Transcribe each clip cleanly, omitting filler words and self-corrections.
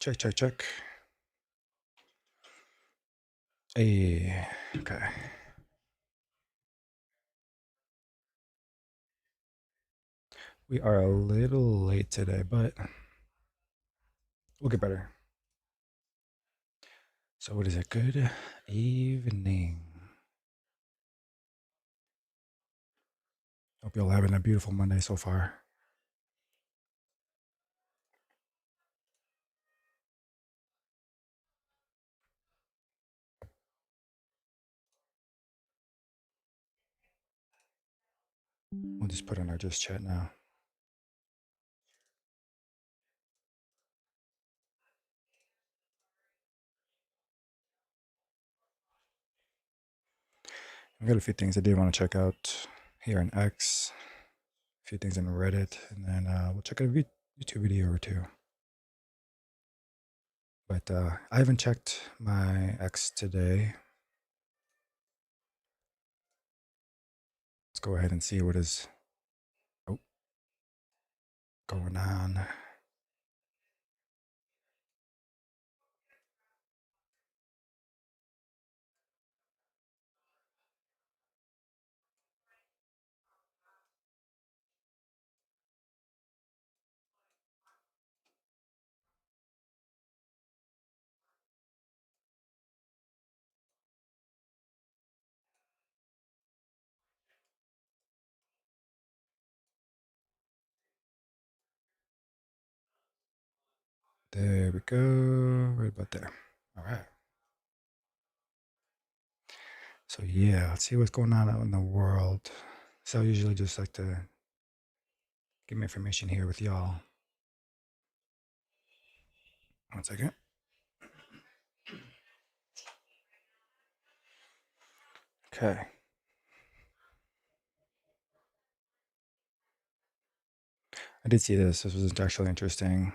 Check, check, check. Hey, okay. We are a little late today, but we'll get better. So, what is it? Good evening. Hope you're all having a beautiful Monday so far. We'll just put in our just chat now. I've got a few things I did want to check out here on X, a few things on Reddit, and then we'll check out a YouTube video or two. But I haven't checked my X today. Let's go ahead and see what is going on. There we go. Right about there. All right. So yeah, let's see what's going on out in the world. So I usually just like to give me information here with y'all. 1 second. Okay. I did see this. This was actually interesting.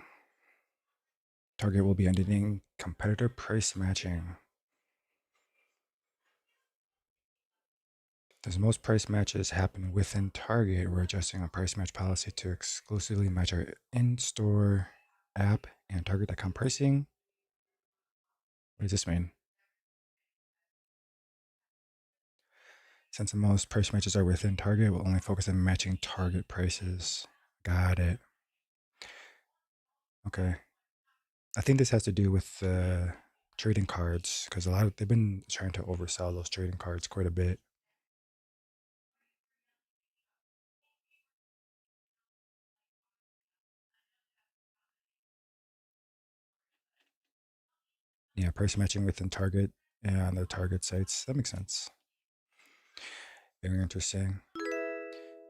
Target will be ending competitor price matching. As most price matches happen within Target, we're adjusting our price match policy to exclusively match our in-store app and Target.com pricing. What does this mean? Since most price matches are within Target, we'll only focus on matching Target prices. Got it. Okay. I think this has to do with trading cards because they've been trying to oversell those trading cards quite a bit. Yeah, price matching within Target and their Target sites. That makes sense. Very interesting.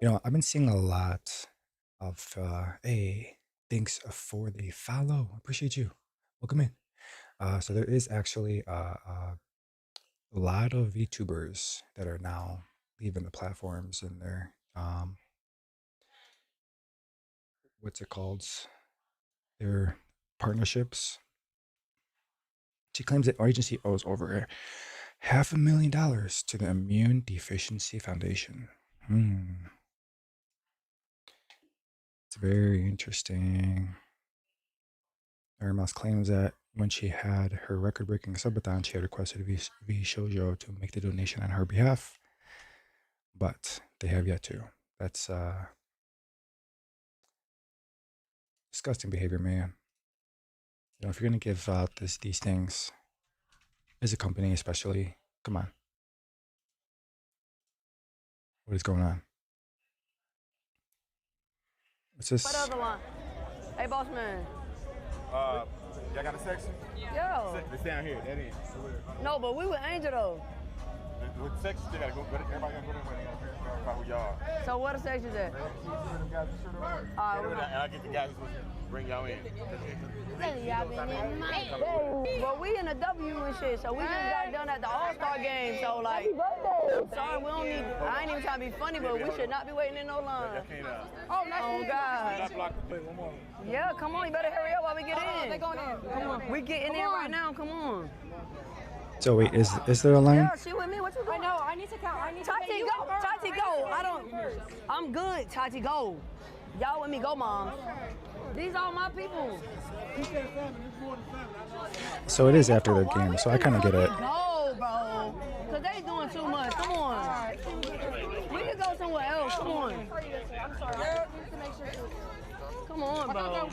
I've been seeing a lot of hey, thanks for the follow. Appreciate you. Welcome in. So there is actually a lot of VTubers that are now leaving the platforms and their what's it called? Their partnerships. She claims that our agency owes over $500,000 to the Immune Deficiency Foundation. It's very interesting. Mouse claims that when she had her record-breaking subathon, she had requested V Shoujo to make the donation on her behalf, but they have yet to. That's disgusting behavior, man. If you're gonna give out these things as a company, especially, come on. What is going on? What's this? What other one? Hey, boss man. Y'all got a section? Yo. It's down here. That is. No, but we with Angel though. With the sections, they gotta go. Everybody gotta go there. They gotta verify who y'all are. So what the section's at? And I get the guy who's supposed to bring y'all in. Well, we in the W and shit, so we just got done at the All-Star game, so like, I'm sorry, we don't need, I ain't even trying to be funny, but we should not be waiting in no line. Oh, God. Yeah, come on, you better hurry up while we get in. They going in. Come on. We getting in right now, come on. So wait, is there a line? Yeah, she with me, what you doing? I know, I need to count, Tati, go, Tati, go. I'm good, Tati, go. Y'all with me, go, Mom. These are my people. So it is after the game, so I kind of get it. Go, bro. Because they doing too much. Come on. We can go somewhere else. Come on. Come on, bro.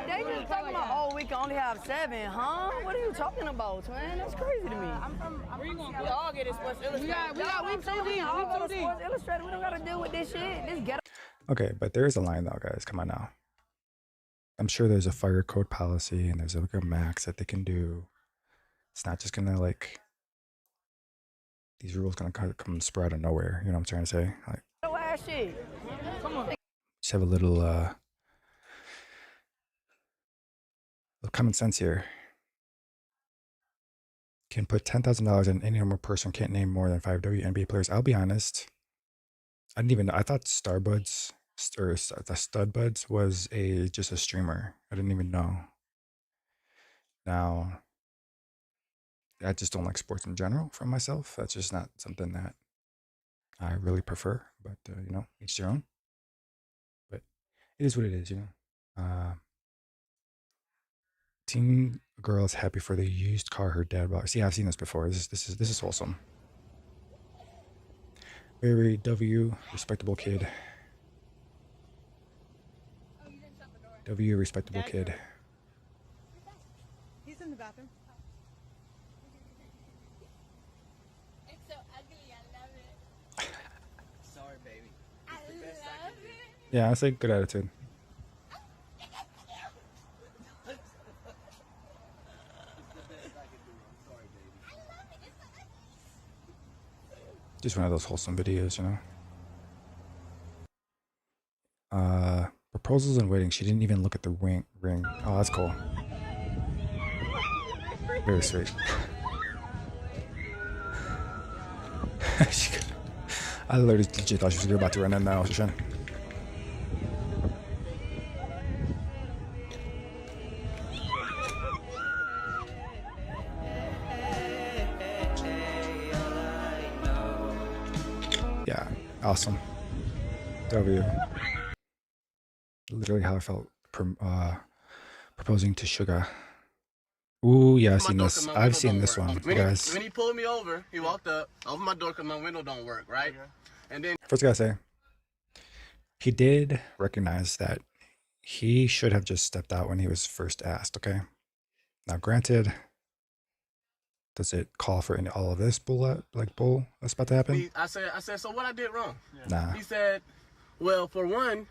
They just talking about, oh, we can only have 7, huh? What are you talking about, man? That's crazy to me. Where you going? We all get it Sports Illustrated. We all go to Sports Illustrated. We don't got to deal with this shit. This ghetto. Okay, but there is a line though, guys. Come on now. I'm sure there's a fire code policy and there's like a max that they can do. It's not just gonna like these rules gonna come spread out of nowhere. You know what I'm trying to say? Like, No ass shit. Come on. just have a little common sense here. Can put $10,000 in any normal person can't name more than 5 WNBA players. I'll be honest. I didn't even know. I thought Starbuds or the Studbuds was just a streamer. I didn't even know. Now, I just don't like sports in general for myself. That's just not something that I really prefer. But you know, each their own. But it is what it is. You know. Teen girl is happy for the used car her dad bought. See, I've seen this before. This is wholesome. Very W, respectable kid. W, respectable kid. He's in the bathroom. It's so ugly. I love it. Sorry, baby. I love it. Yeah, I say good attitude. Just one of those wholesome videos, you know. Proposals and waiting. She didn't even look at the ring. Oh, that's cool. Very sweet. I literally legit thought she was about to run in now. Yeah, awesome. W. Literally how I felt proposing to Sugar. Ooh, yeah, I've seen this. I've seen this one, guys. When he pulled me over, he walked up, opened my door because my window don't work, right? Okay. And then first, I gotta say, he did recognize that he should have just stepped out when he was first asked. Okay. Now, granted, does it call for all of this bull that's about to happen? I said, so what I did wrong? Nah. He said, well, for one,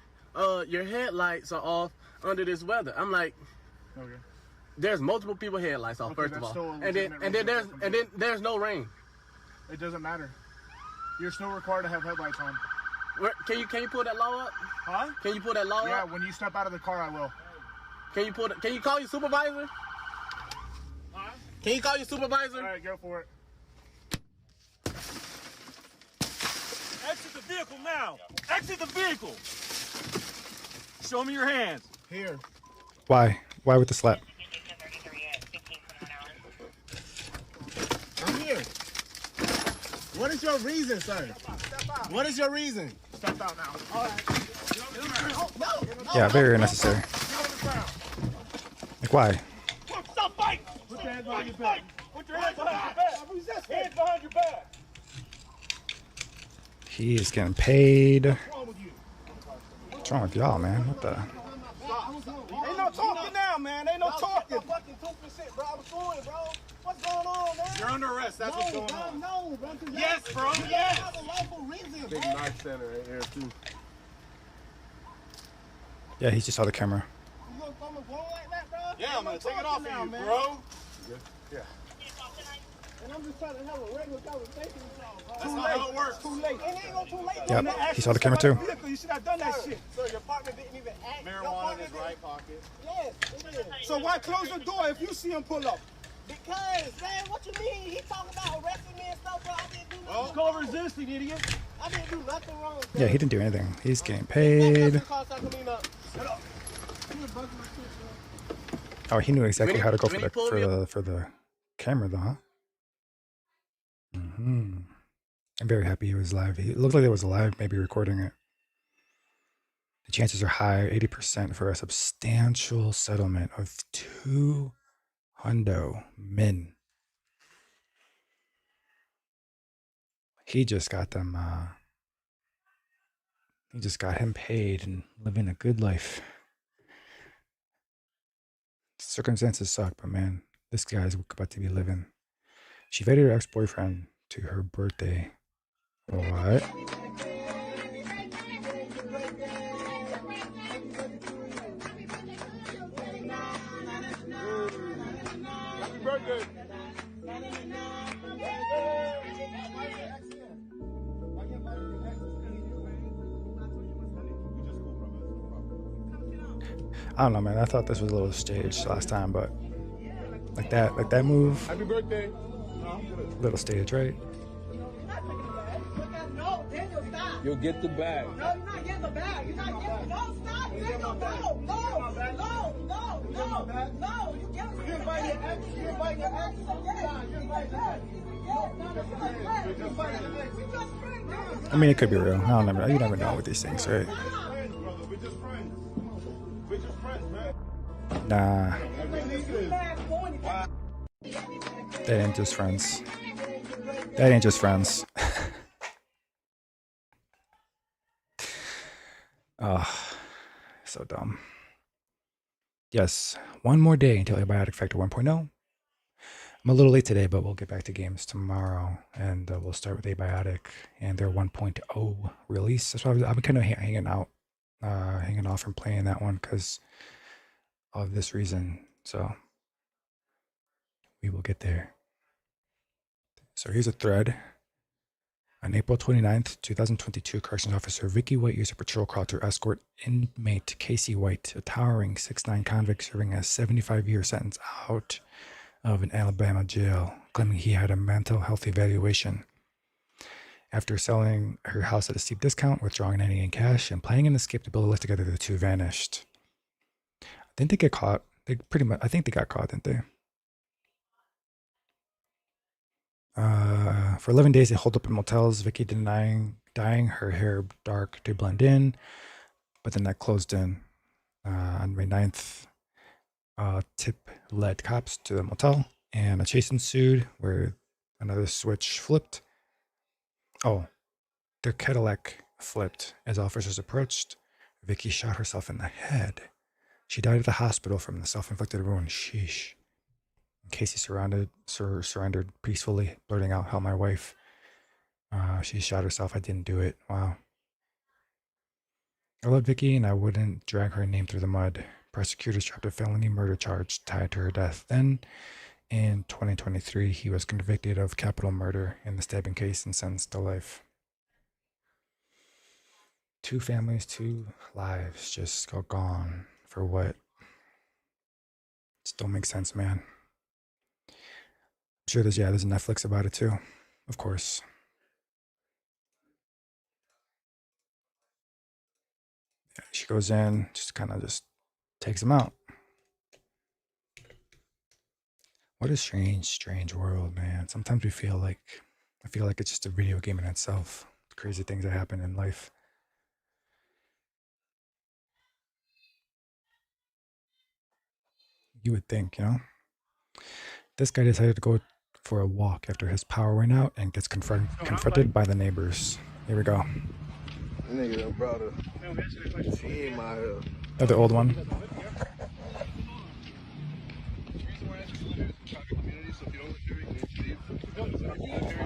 your headlights are off under this weather. I'm like, okay. There's multiple people headlights off, first of all, and then there's no rain. It doesn't matter. You're still required to have headlights on. Can you pull that law up? Huh? Can you pull that law up? Yeah, when you step out of the car, I will. Can you call your supervisor? Huh? Can you call your supervisor? All right, go for it. Exit the vehicle now. Exit the vehicle. Show me your hands. Here. Why? Why with the slap? I'm here. What is your reason, sir? What is your reason? Step out now. All right. Yeah, very unnecessary. Like, why? Stop fighting. Put your hands behind your back. Put your hands behind your back. Hands behind your back. He is getting paid. What's wrong with y'all, man? What the? Ain't no talking now, man. Ain't no talking. Fucking 2%, bro. I was going, bro. What's going on, man? You're under arrest. That's what's going on. No, bro. Yes, bro. Yes. I have a lawful reason, bro. Big knife center right here, too. Yeah, he just saw the camera. You gonna come and blow like that, bro? Yeah, I'm gonna take it off of you, man. bro. Yeah. And I'm just trying to have a regular conversation with y'all, bro. That's not how it works. Too late. It ain't no too late. Yep, he saw the camera too. You should have done that shit. So your partner didn't even act. Marijuana in his right pocket. Yes, it is. So why close the door if you see him pull up? Because, man, what you mean? He talking about arresting me and stuff, bro. I didn't do nothing. It's called resisting, idiot. I didn't do nothing wrong. Bro. Yeah, he didn't do anything. He's getting paid. Oh, he knew exactly how to go for the camera, though, huh? I'm very happy he was live. He looked like he was alive, maybe recording it. The chances are high, 80% for a substantial settlement of 2 hundo min. He just got them, he just got him paid and living a good life. Circumstances suck, but man, this guy's about to be living. She invited her ex-boyfriend to her birthday. What? Happy birthday. I don't know, man. I thought this was a little staged last time, but like that move, Happy birthday. little stage, right? No, Daniel, stop. You'll get the bag. No, you're not getting the bag. You're not getting. No, stop, Daniel. No, no. You get it. You're inviting your ex. You're inviting your ex. I mean, it could be real. I don't never. You never know with these things, right? We're just friends. We're just friends, man. Nah, that ain't just friends. That ain't just friends. Oh, so dumb. Yes, one more day until Abiotic Factor 1.0. I'm a little late today, but we'll get back to games tomorrow, and we'll start with Abiotic and their 1.0 release. That's why I've been kind of hanging off from playing that one because of this reason. So we will get there. So here's a thread. On April 29th, 2022, Corrections Officer Vicky White used a patrol car to escort inmate Casey White, a towering 6'9" convict serving a 75-year sentence, out of an Alabama jail, claiming he had a mental health evaluation. After selling her house at a steep discount, withdrawing any in cash, and planning an escape to build a life together, the two vanished. Didn't they get caught? I think they got caught, didn't they? For 11 days, they holed up in motels, Vicky denying dyeing her hair dark to blend in, but then that closed in. On May 9th, Tip led cops to the motel, and a chase ensued where another switch flipped. Oh, their Cadillac flipped. As officers approached, Vicky shot herself in the head. She died at the hospital from the self-inflicted wound. Sheesh. Casey surrendered peacefully, blurting out, "How my wife? She shot herself. I didn't do it." Wow. I love Vicky, and I wouldn't drag her name through the mud. Prosecutors dropped a felony murder charge tied to her death. Then, in 2023, he was convicted of capital murder in the stabbing case and sentenced to life. 2 families, 2 lives just go gone for what? Just don't make sense, man. I'm sure there's a Netflix about it too, of course. Yeah, she goes in, just kind of takes him out. What a strange world, man. Sometimes I feel like it's just a video game in itself. Crazy things that happen in life. You would think, This guy decided to go for a walk after his power went out and gets confronted by the neighbors. Here we go. Nigga done brought a team out here. Another old one.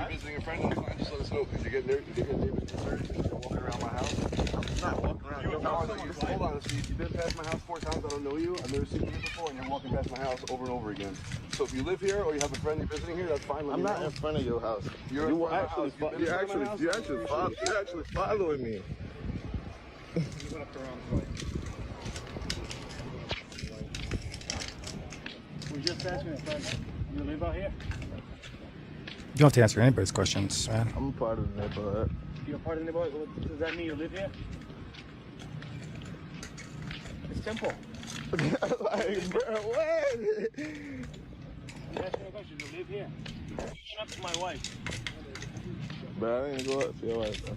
Visiting a friend, just let us know. If you get neighbors concerned, you're walking around my house. I'm not walking around. Hold on, see, you've been past my house 4 times. I don't know you. I've never seen you here before, and you're walking past my house over and over again. So if you live here or you have a friend you're visiting here, that's fine. I'm not in front of your house. You're actually following me. You went up the wrong way. We're just asking a question. You live out here? You don't have to answer anybody's questions, man. I'm a part of the neighborhood. You're part of the neighborhood? Does that mean you live here? It's simple. Like, bro, what? I'm asking a question. You live here? Shut up to my wife. Bro, I didn't go up to your wife, bro.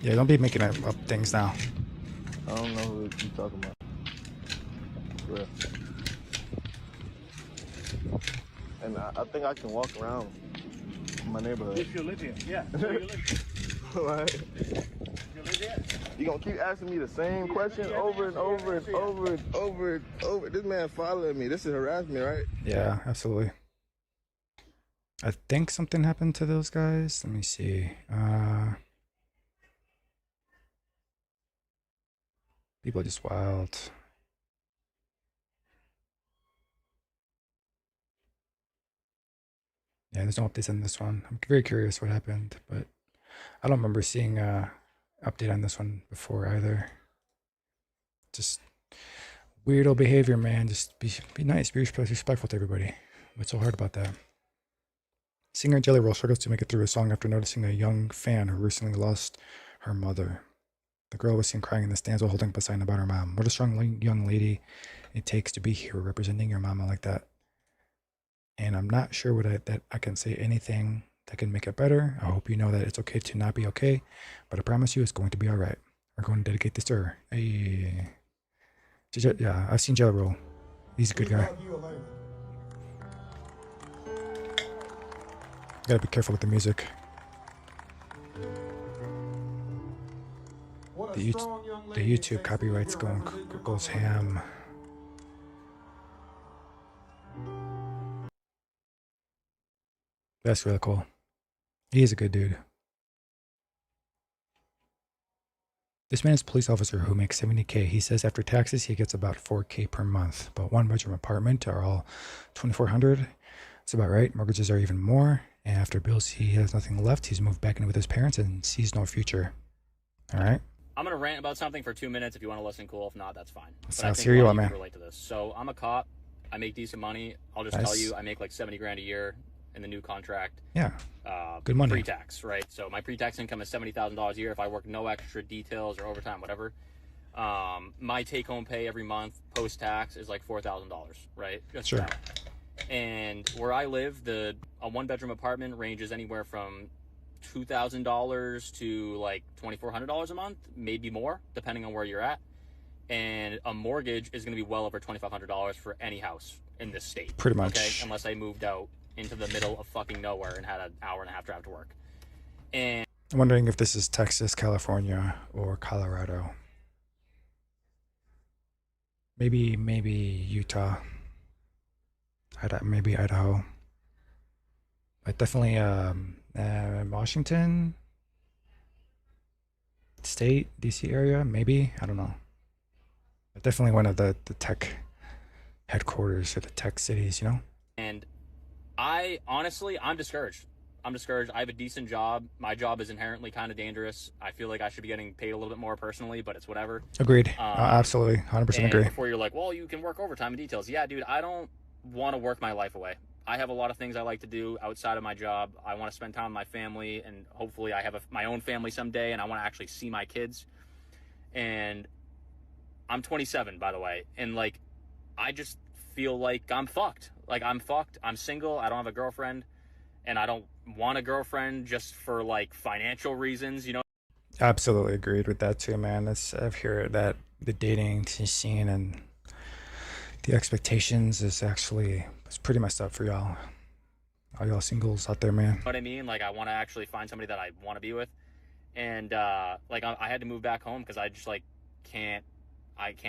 Yeah, don't be making up things now. I don't know who you talking about. Real. And I think I can walk around my neighborhood. If you live here, yeah. So you live here. Right? You live here? You gonna keep asking me the same question over and over and over and over and over. This man following me. This is harassment, right? Yeah, absolutely. I think something happened to those guys. Let me see. People are just wild. Yeah, there's no updates on this one. I'm very curious what happened, but I don't remember seeing a update on this one before either. Just weirdo behavior, man. Just be nice, be respectful to everybody. What's so hard about that? Singer Jelly Roll struggles to make it through a song after noticing a young fan who recently lost her mother. The girl was seen crying in the stands while holding up a sign about her mom. What a strong young lady it takes to be here representing your mama like that. And I'm not sure that I can say anything that can make it better. I hope you know that it's okay to not be okay, but I promise you it's going to be all right. We're going to dedicate this to her. Hey. Yeah, I've seen Jelly Roll. He's a good guy. Gotta be careful with the music. The YouTube copyrights goes ham. That's really cool. He's a good dude. This man is a police officer who makes $70K. He says after taxes he gets about $4K per month, but one bedroom apartment are all $2,400. That's about right. Mortgages are even more, and after bills he has nothing left. He's moved back in with his parents and sees no future. All right. I'm gonna rant about something for 2 minutes. If you want to listen, cool. If not, that's fine. Sounds serious, man. Relate to this. So I'm a cop. I make decent money. I'll just tell you, I make like 70 grand a year in the new contract. Yeah. Good money. Pre-tax, right? So my pre-tax income is $70,000 a year. If I work no extra details or overtime, whatever, my take-home pay every month post-tax is like $4,000, right? Just sure. about. And where I live, a one-bedroom apartment ranges anywhere from $2,000 to like $2,400 a month, maybe more, depending on where you're at. And a mortgage is going to be well over $2,500 for any house in this state. Pretty much. Okay? Unless I moved out into the middle of fucking nowhere and had an hour and a half drive to work. And I'm wondering if this is Texas, California, or Colorado. Maybe Utah. Maybe Idaho. But definitely Washington State, DC area, maybe. I don't know. But definitely one of the tech headquarters or the tech cities, you know? And I'm discouraged. I have a decent job. My job is inherently kind of dangerous. I feel like I should be getting paid a little bit more personally, but it's whatever. Agreed. Absolutely. 100% agree. Before you're like, well, you can work overtime and details. Yeah, dude, I don't want to work my life away. I have a lot of things I like to do outside of my job. I want to spend time with my family, and hopefully I have my own family someday, and I want to actually see my kids. And I'm 27, by the way, and like, I just feel like I'm fucked. Like, I'm fucked. I'm single. I don't have a girlfriend, and I don't want a girlfriend just for like financial reasons, you know? Absolutely agreed with that too, man. I've heard that the dating scene and the expectations is actually, it's pretty messed up for y'all. All y'all singles out there, man. You know what I mean? Like, I want to actually find somebody that I want to be with. And like, I had to move back home because I just like can't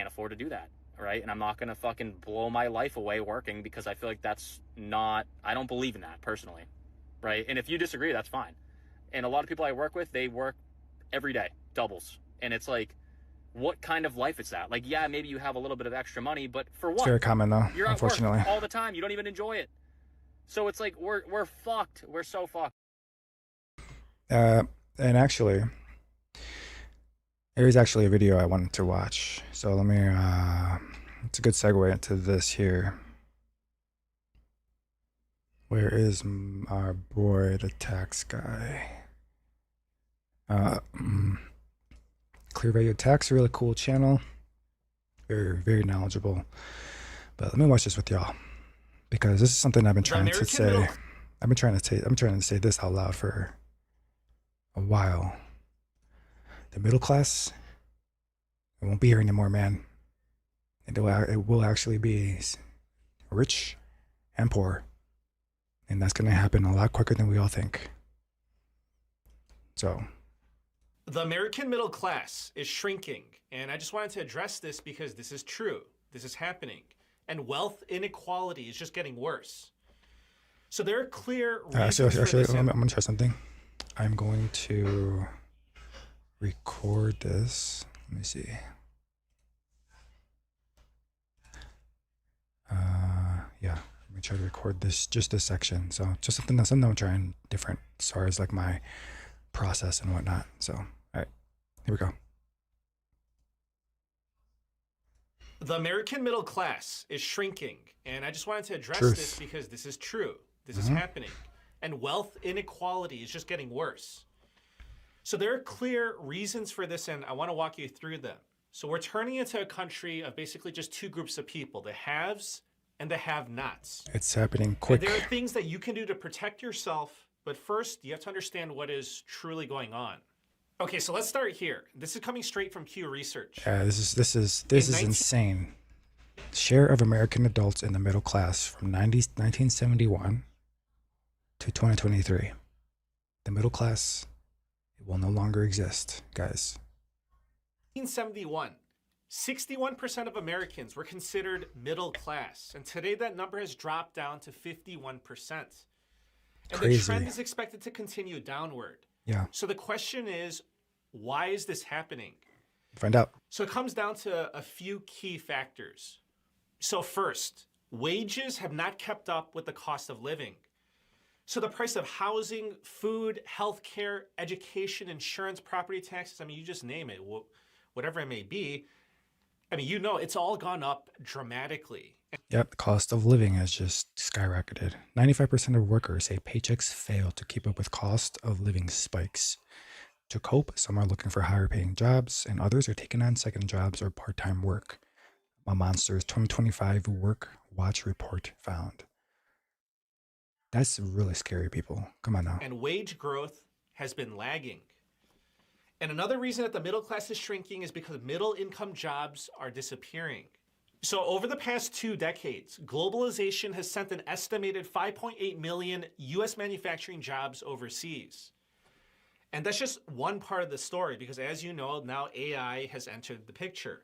afford to do that, right? And I'm not gonna fucking blow my life away working, because I feel like I don't believe in that personally, right? And if you disagree, that's fine. And a lot of people I work with, they work every day, doubles, and it's like, what kind of life is that? Like, yeah, maybe you have a little bit of extra money, but for what? It's very common though, You're unfortunately. at work all the time. You don't even enjoy it. So it's like we're fucked. We're so fucked. And actually, there is actually a video I wanted to watch. So let me, it's a good segue into this here. Where is our boy, the tax guy? Clear Value Tax, a really cool channel. Very, very knowledgeable. But let me watch this with y'all, because this is something I've been trying to say. I've been trying to say this out loud for a while. the middle class, it won't be here anymore, man. It will actually be rich and poor. And that's going to happen a lot quicker than we all think. So. The American middle class is shrinking. And I just wanted to address this because this is true. This is happening. And wealth inequality is just getting worse. So there are clear reasons actually, for this. I'm going to try something. I'm going to record this. Let me see. Yeah, let me try to record just this section. So just something I'm trying different as far as like my process and whatnot. So, all right, here we go. The American middle class is shrinking. And I just wanted to address this because this is true. This is happening. And wealth inequality is just getting worse. So there are clear reasons for this, and I want to walk you through them. So we're turning into a country of basically just two groups of people, the haves and the have-nots. It's happening quick. And there are things that you can do to protect yourself, but first you have to understand what is truly going on. Okay, so let's start here. This is coming straight from Pew Research. Yeah, this is insane. Share of American adults in the middle class from 1971 to 2023. The middle class, it will no longer exist, guys. 1971, 61% of Americans were considered middle class, and today that number has dropped down to 51%. And the trend is expected to continue downward. Yeah. So the question is, why is this happening? Find out. So it comes down to a few key factors. So first, wages have not kept up with the cost of living. So the price of housing, food, healthcare, education, insurance, property taxes, I mean, you just name it, whatever it may be. I mean, you know, it's all gone up dramatically. Yep, the cost of living has just skyrocketed. 95% of workers say paychecks fail to keep up with cost of living spikes. To cope, some are looking for higher paying jobs, and others are taking on second jobs or part-time work. A Monster's 2025 Work Watch report found. That's really scary, people. Come on now. And wage growth has been lagging. And another reason that the middle class is shrinking is because middle income jobs are disappearing. So over the past 2 decades, globalization has sent an estimated 5.8 million US manufacturing jobs overseas. And that's just one part of the story because, as you know, now AI has entered the picture.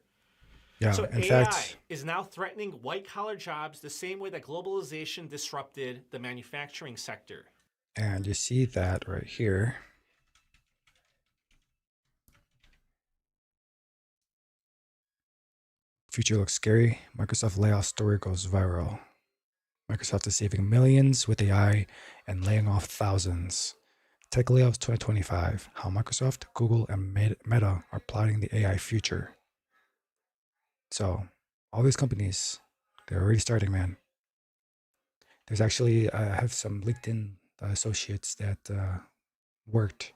Yeah, so in AI fact, is now threatening white-collar jobs the same way that globalization disrupted the manufacturing sector. and you see that right here. Future looks scary. Microsoft layoff story goes viral. Microsoft is saving millions with AI and laying off thousands. Tech layoffs 2025. How Microsoft, Google, and Meta are plotting the AI future. So, all these companies, they're already starting, man. There's actually, I have some LinkedIn associates that worked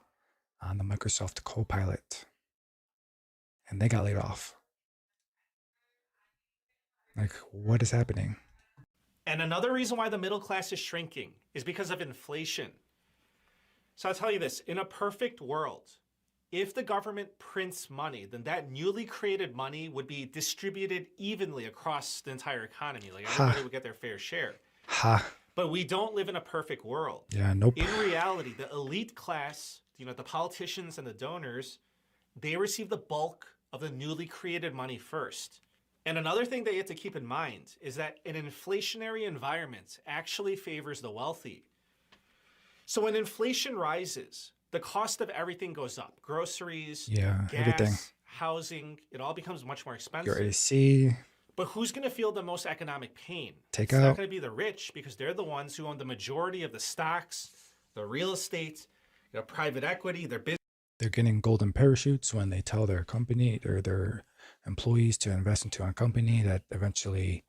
on the Microsoft Copilot, and they got laid off. Like, what is happening? And another reason why the middle class is shrinking is because of inflation. So I'll tell you this, in a perfect world, if the government prints money, then that newly created money would be distributed evenly across the entire economy. Like everybody would get their fair share. But we don't live in a perfect world. Yeah, nope. In reality, the elite class, the politicians and the donors, they receive the bulk of the newly created money first. And another thing that you have to keep in mind is that an inflationary environment actually favors the wealthy. So when inflation rises, the cost of everything goes up. Groceries, gas, everything. Housing, it all becomes much more expensive. Your AC. But who's going to feel the most economic pain? It's not going to be the rich because they're the ones who own the majority of the stocks, the real estate, private equity, their business. They're getting golden parachutes when they tell their company or their employees to invest into a company that eventually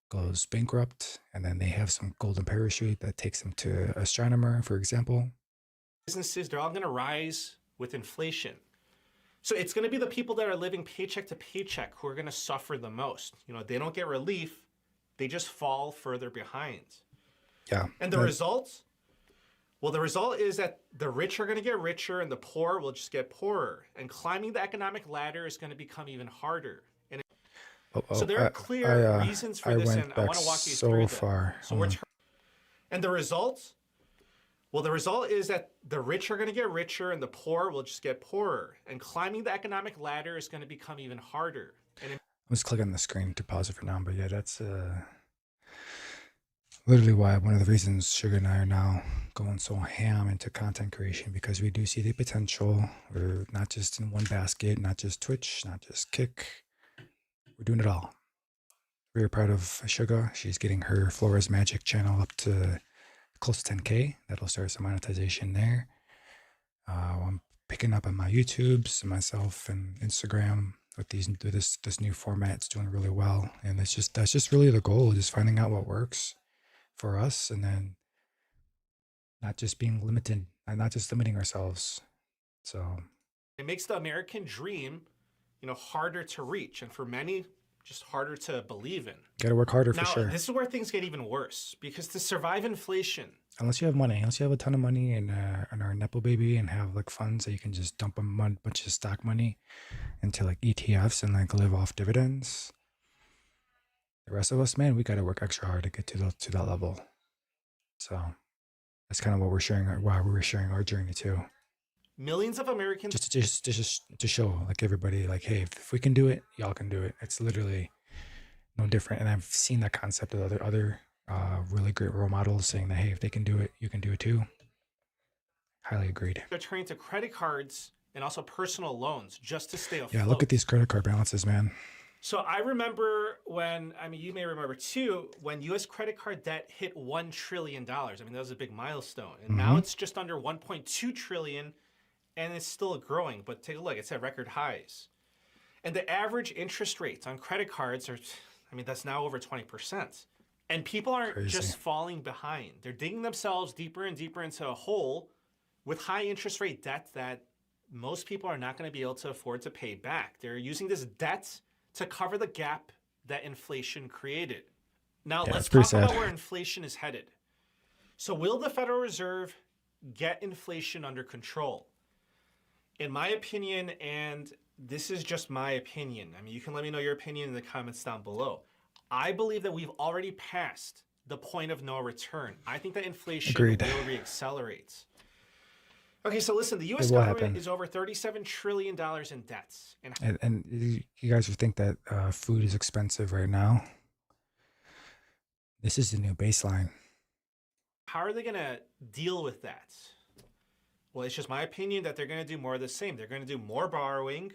goes bankrupt, and then they have some golden parachute that takes them to astronomer, for example. Businesses, they're all going to rise with inflation. So it's going to be the people that are living paycheck to paycheck who are going to suffer the most. They don't get relief. They just fall further behind. Yeah. And the results? Well, the result is that the rich are going to get richer and the poor will just get poorer. And climbing the economic ladder is going to become even harder. And so there are clear reasons for this, and I want to walk you through them. Far. So and the result? Well, the result is that the rich are going to get richer and the poor will just get poorer. And climbing the economic ladder is going to become even harder. And I'm just clicking on the screen to pause it for now, but yeah, that's literally why one of the reasons Sugar and I are now going so ham into content creation, because we do see the potential. We're not just in one basket, not just Twitch, not just Kick. We're doing it all. We're proud of Sugar. She's getting her Flora's Magic channel up to close to 10K. That'll start some monetization there. I'm picking up on my YouTubes and myself and Instagram with this new format. It's doing really well, and that's just really the goal, just finding out what works for us, and then not just being limited and not just limiting ourselves. So it makes the American dream, harder to reach, and for many, just harder to believe in. Gotta work harder for sure. This is where things get even worse, because to survive inflation, unless you have money, unless you have a ton of money and are a nepo baby and have like funds that you can just dump a bunch of stock money into like ETFs and like live off dividends. The rest of us, man, we gotta work extra hard to get to that level. So that's kind of what we're sharing. Why we're sharing our journey too. Millions of Americans just to show like everybody, like, hey, if we can do it, y'all can do it. It's literally no different. And I've seen that concept of other really great role models saying that, hey, if they can do it, you can do it too. Highly agreed. They're turning to credit cards and also personal loans just to stay afloat. Yeah, look at these credit card balances, man. So I remember when, you may remember too, when U.S. credit card debt hit $1 trillion. That was a big milestone. And now it's just under 1.2 trillion, and it's still growing. But take a look, it's at record highs. And the average interest rates on credit cards are, that's now over 20%. And people aren't just falling behind. They're digging themselves deeper and deeper into a hole with high interest rate debt that most people are not going to be able to afford to pay back. They're using this debt to cover the gap that inflation created. Now, let's talk about where inflation is headed. So will the Federal Reserve get inflation under control? In my opinion, and this is just my opinion, you can let me know your opinion in the comments down below. I believe that we've already passed the point of no return. I think that inflation will reaccelerate. Okay, so listen, the U.S. government is over $37 trillion in debts. And you guys would think that food is expensive right now. This is the new baseline. How are they going to deal with that? Well, it's just my opinion that they're going to do more of the same. They're going to do more borrowing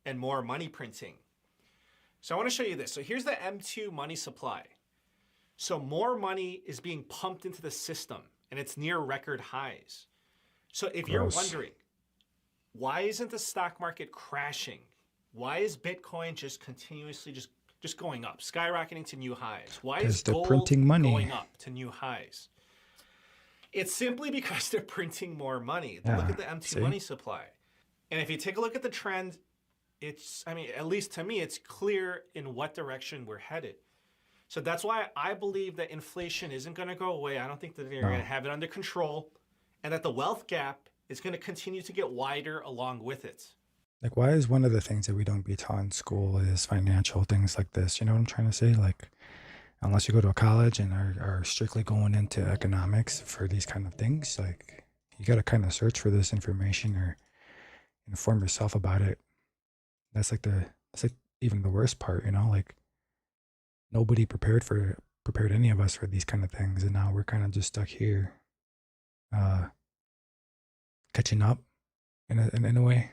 and more money printing. So I want to show you this. So here's the M2 money supply. So more money is being pumped into the system, and it's near record highs. So if you're wondering, why isn't the stock market crashing? Why is Bitcoin just continuously just going up, skyrocketing to new highs? Why is gold printing money going up to new highs? It's simply because they're printing more money. Look at the M2 money supply. And if you take a look at the trend, it's, at least to me, it's clear in what direction we're headed. So that's why I believe that inflation isn't going to go away. I don't think that they're going to have it under control, and that the wealth gap is going to continue to get wider along with it. Like, why is one of the things that we don't be taught in school is financial things like this? You know what I'm trying to say? Like, unless you go to a college and are strictly going into economics for these kind of things, like, you got to kind of search for this information or inform yourself about it. That's like even the worst part, like nobody prepared any of us for these kind of things. And now we're kind of just stuck here, catching up in a way.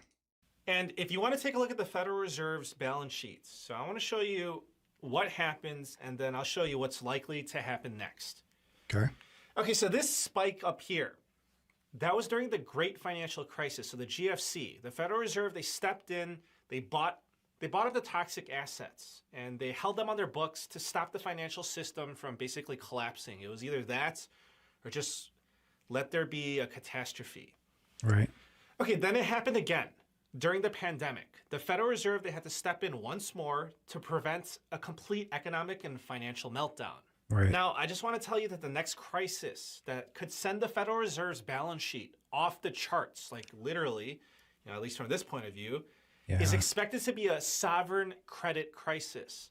And if you want to take a look at the Federal Reserve's balance sheets, so I want to show you what happens, and then I'll show you what's likely to happen next. Okay, so this spike up here, that was during the Great Financial Crisis, so the GFC. The Federal Reserve, they stepped in, they bought up the toxic assets, and they held them on their books to stop the financial system from basically collapsing. It was either that or just let there be a catastrophe. Right. Okay, then it happened again. During the pandemic, the Federal Reserve, they had to step in once more to prevent a complete economic and financial meltdown. Right. Now, I just want to tell you that the next crisis that could send the Federal Reserve's balance sheet off the charts, like literally, at least from this point of view, is expected to be a sovereign credit crisis.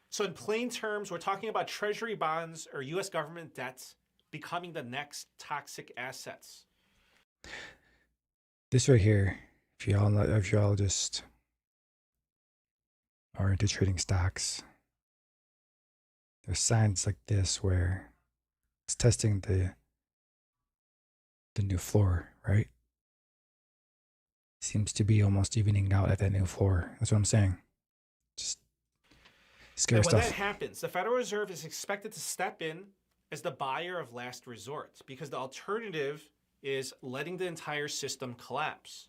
So in plain terms, we're talking about treasury bonds or U.S. government debts becoming the next toxic assets. This right here, if y'all just are into trading stocks, there's signs like this where it's testing the new floor, right? Seems to be almost evening out at that new floor. That's what I'm saying. Just scary stuff. And when stuff. that happens, the Federal Reserve is expected to step in as the buyer of last resort, because the alternative is letting the entire system collapse.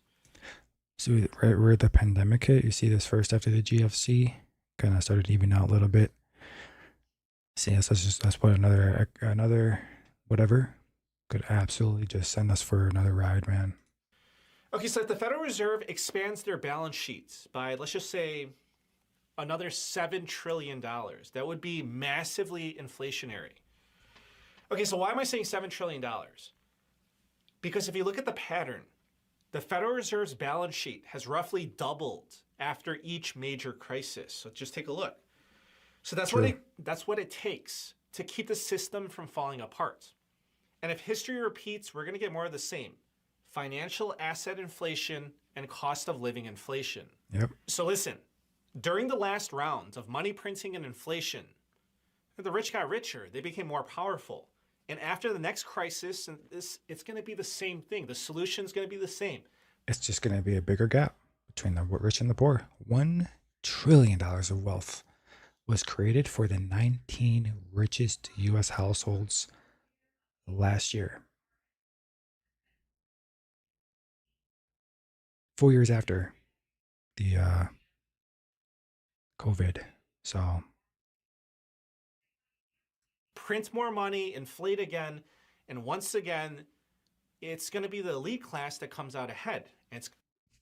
So right where the pandemic hit, you see this first after the GFC, kind of started evening out a little bit. See, let's put another whatever could absolutely just send us for another ride, man. Okay, so if the Federal Reserve expands their balance sheets by, let's just say, another $7 trillion, that would be massively inflationary. Okay, so why am I saying $7 trillion? Because if you look at the pattern, the Federal Reserve's balance sheet has roughly doubled after each major crisis. So just take a look. So that's what it takes to keep the system from falling apart. And if history repeats, we're going to get more of the same. Financial asset inflation and cost of living inflation. Yep. So listen, during the last rounds of money printing and inflation, the rich got richer. They became more powerful. And after the next crisis, it's going to be the same thing. The solution's going to be the same. It's just going to be a bigger gap between the rich and the poor. $1 trillion of wealth was created for the 19 richest U.S. households last year. 4 years after the COVID. So print more money, inflate again, and once again, it's going to be the elite class that comes out ahead. And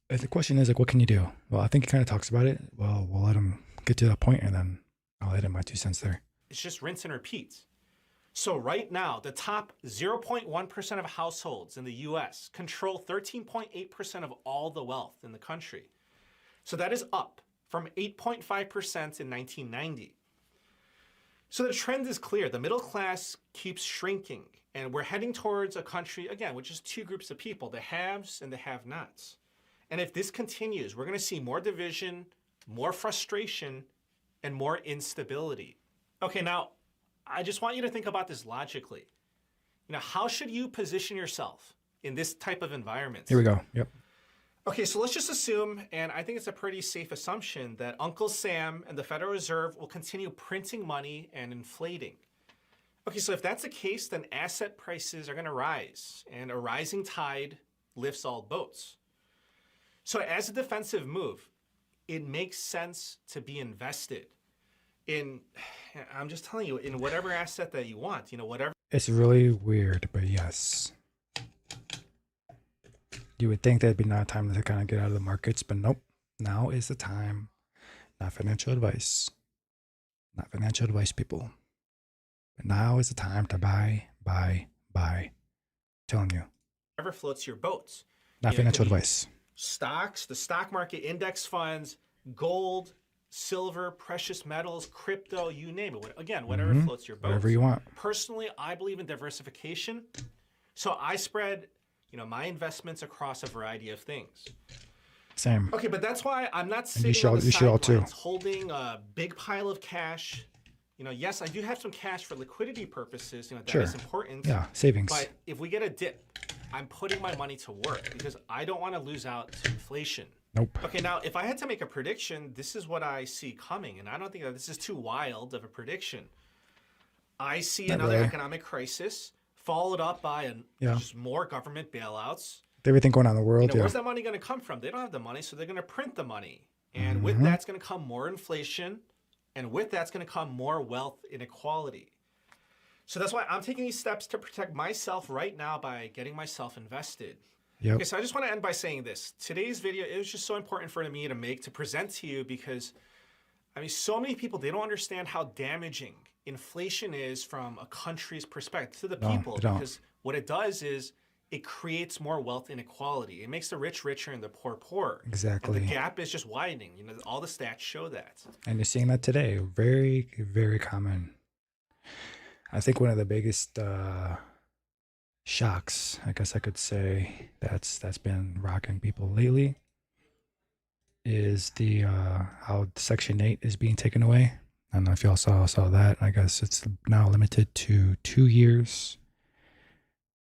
the question is, like, what can you do? Well, I think he kind of talks about it. Well, we'll let him get to that point, and then I'll add in my 2 cents there. It's just rinse and repeat. So right now, the top 0.1% of households in the U.S. control 13.8% of all the wealth in the country. So that is up from 8.5% in 1990. So the trend is clear. The middle class keeps shrinking, and we're heading towards a country, again, with just 2 groups of people, the haves and the have-nots. And if this continues, we're going to see more division, more frustration, and more instability. Okay, now, I just want you to think about this logically. How should you position yourself in this type of environment? Here we go. Yep. Okay, so let's just assume, and I think it's a pretty safe assumption, that Uncle Sam and the Federal Reserve will continue printing money and inflating. Okay, so if that's the case, then asset prices are going to rise, and a rising tide lifts all boats. So as a defensive move, it makes sense to be invested in, I'm just telling you, in whatever asset that you want, whatever. It's really weird, but yes. You would think that'd be not time to kind of get out of the markets, but nope. Now is the time. Not financial advice. Not financial advice, people. But now is the time to buy. I'm telling you. Whatever floats your boats. Not financial advice. Stocks, the stock market, index funds, gold, silver, precious metals, crypto, you name it. Again, whatever floats your boat. Whatever you want. Personally, I believe in diversification. So I spread, my investments across a variety of things. Same. Okay, but that's why I'm not sitting on the sidelines holding a big pile of cash. Yes, I do have some cash for liquidity purposes. That is important. Yeah, savings. But if we get a dip, I'm putting my money to work because I don't want to lose out to inflation. Nope. Okay, now if I had to make a prediction, this is what I see coming, and I don't think that this is too wild of a prediction. I see another economic crisis followed up by just more government bailouts. Everything going on in the world. Where's that money going to come from? They don't have the money, so they're going to print the money, and with that's going to come more inflation, and with that's going to come more wealth inequality. So that's why I'm taking these steps to protect myself right now by getting myself invested. Yep. Okay, so I just want to end by saying this. Today's video, it was just so important for me to present to you because, so many people, they don't understand how damaging inflation is from a country's perspective to the No, people, they don't. because what it does is it creates more wealth inequality. It makes the rich richer and the poor poorer. Exactly. And the gap is just widening. You know, all the stats show that. And you're seeing that today. Very, very common. I think one of the biggest shocks, I guess I could say, that's been rocking people lately is the how Section 8 is being taken away. I don't know if y'all saw that. I guess it's now limited to 2 years.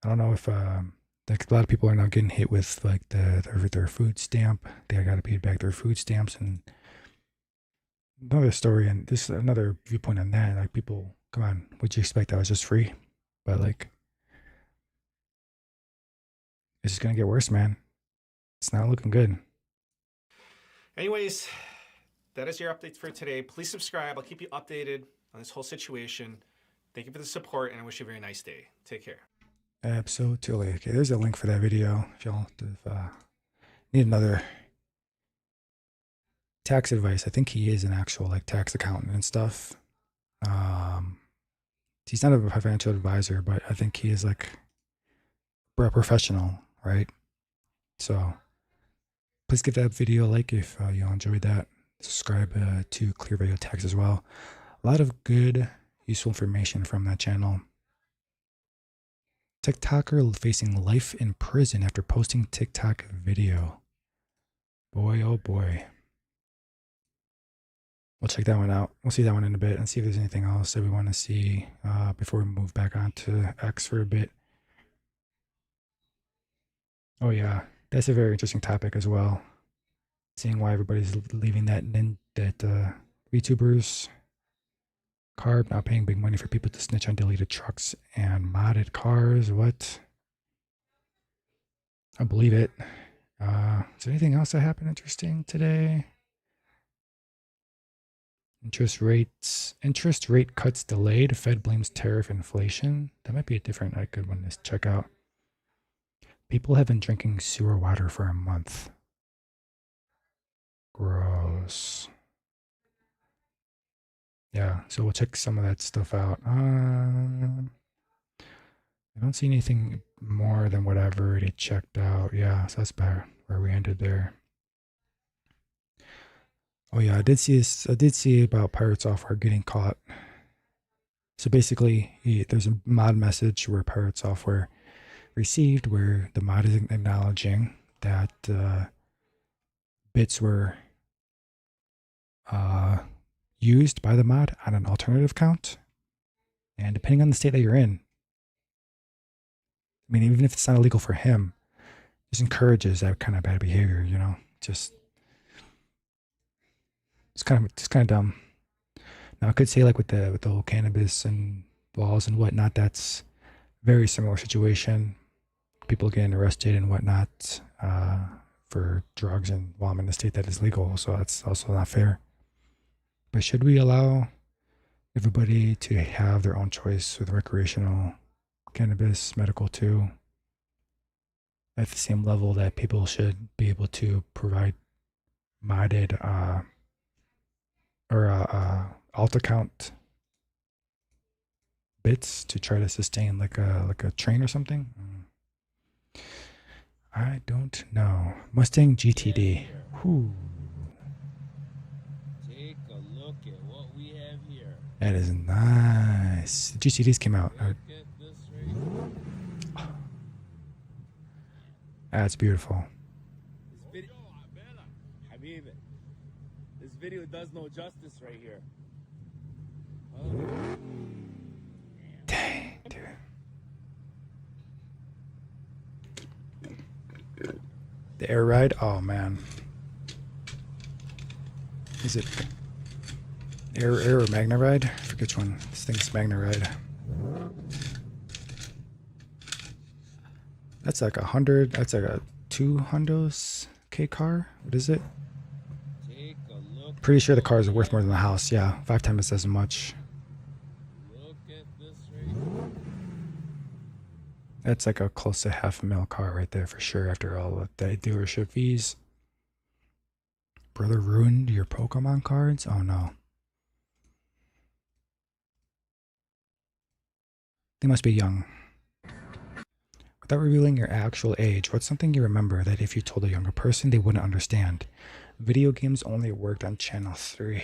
I don't know if like a lot of people are now getting hit with like their food stamp. They got to pay back their food stamps. And another story, and this is another viewpoint on that. Like, people, come on, would you expect that was just free? But like, it's just gonna get worse, man. It's not looking good. Anyways, that is your update for today. Please subscribe. I'll keep you updated on this whole situation. Thank you for the support, and I wish you a very nice day. Take care. Absolutely. Okay, there's a link for that video if y'all need another tax advice. I think he is an actual like tax accountant and stuff. He's not a financial advisor, but I think he is like a professional, right? So please give that video a like if you enjoyed that. Subscribe to Clear Video Tax as well. A lot of good, useful information from that channel. TikToker facing life in prison after posting TikTok video. Boy, oh boy. We'll check that one out. We'll see that one in a bit and see if there's anything else that we want to see before we move back on to X for a bit. Oh yeah, that's a very interesting topic as well. Seeing why everybody's leaving that VTubers carb, not paying big money for people to snitch on deleted trucks and modded cars. What? I believe it. Is there anything else that happened interesting today? Interest rate cuts delayed. Fed blames tariff inflation. That might be a different, good one to check out. People have been drinking sewer water for a month. Gross. Yeah, so we'll check some of that stuff out. I don't see anything more than what I've already checked out. Yeah, so that's about where we ended there. Oh yeah, I did see about Pirate Software getting caught. So basically, there's a mod message where Pirate Software received where the mod is acknowledging that bits were used by the mod on an alternative count. And depending on the state that you're in, I mean, even if it's not illegal for him, just encourages that kind of bad behavior, you know? It's kind of dumb. Now I could say like with the whole cannabis and laws and whatnot, that's very similar situation. People getting arrested and whatnot for drugs, and while I'm in a state that is legal, so that's also not fair. But should we allow everybody to have their own choice with recreational cannabis, medical too, at the same level that people should be able to provide modded alt account bits to try to sustain like a train or something? I don't know. Mustang GTD. Whew. Take a look at what we have here. That is nice. The GTDs came out. That's beautiful. This video does no justice right here. Dang, dude. The air ride? Oh man. Is it air or Magna ride? I forget which one. This thing's Magna ride. That's like 100. That's like a 200 K car. What is it? Pretty sure the car is worth more than the house. Yeah, 5 times as much. That's like a close to $500,000 car right there for sure. After all of the dealership fees. Brother ruined your Pokemon cards? Oh no. They must be young. Without revealing your actual age, what's something you remember that if you told a younger person, they wouldn't understand? Video games only worked on Channel 3.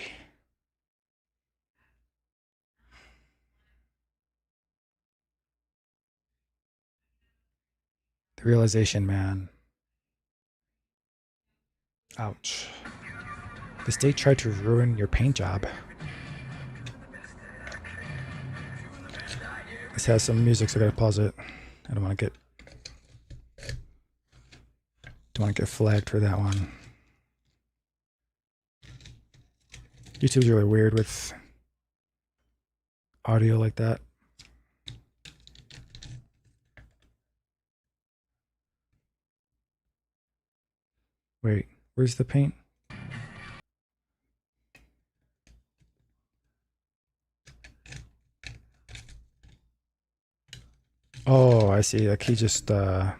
The realization, man. Ouch. The state tried to ruin your paint job. This has some music, so I gotta pause it. I don't want to get flagged for that one. YouTube's really weird with audio like that. Wait, where's the paint? Oh, I see. Like he just went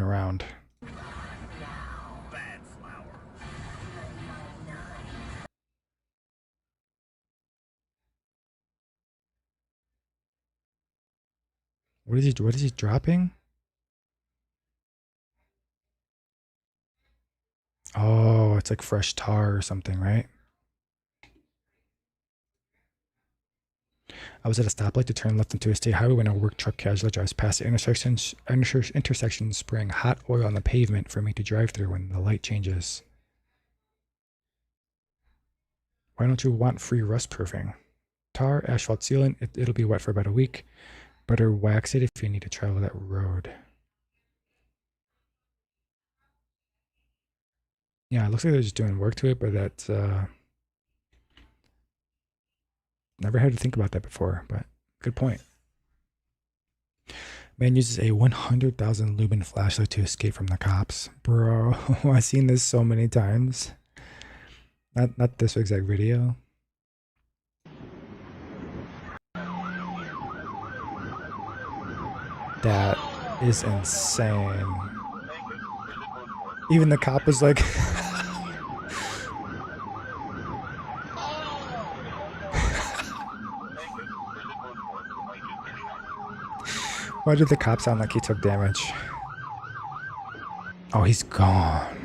around. What is he dropping? Oh, it's like fresh tar or something, right? I was at a stoplight to turn left into a state highway when a work truck casually drives past the intersection spraying hot oil on the pavement for me to drive through when the light changes. Why don't you want free rust proofing? Tar, asphalt sealant, it'll be wet for about a week. Better wax it if you need to travel that road. Yeah, it looks like they're just doing work to it, but that's never had to think about that before, but good point. Man uses a 100,000 lumen flashlight to escape from the cops. Bro, I've seen this so many times. Not this exact video. That is insane. Even the cop was like... Why did the cop sound like he took damage? Oh, he's gone.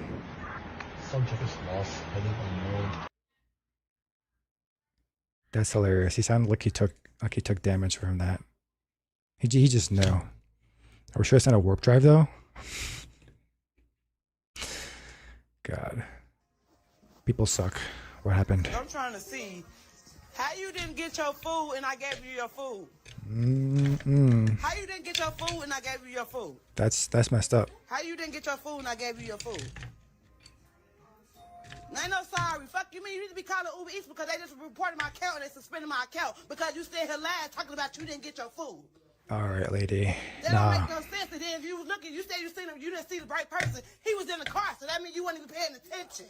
That's hilarious. He sounded like he took damage from that. He just knew. Are we sure it's not a warp drive though? God. People suck. What happened? I'm trying to see how you didn't get your food and I gave you your food. How you didn't get your food and I gave you your food? That's messed up. How you didn't get your food and I gave you your food? Ain't no sorry. Fuck you mean you need to be calling Uber Eats because they just reported my account and they suspended my account because you stayed here last talking about you didn't get your food. All right, lady. That don't make no sense. And then if you was looking, you said you seen him, you didn't see the right person. He was in the car, so that means you weren't even paying attention.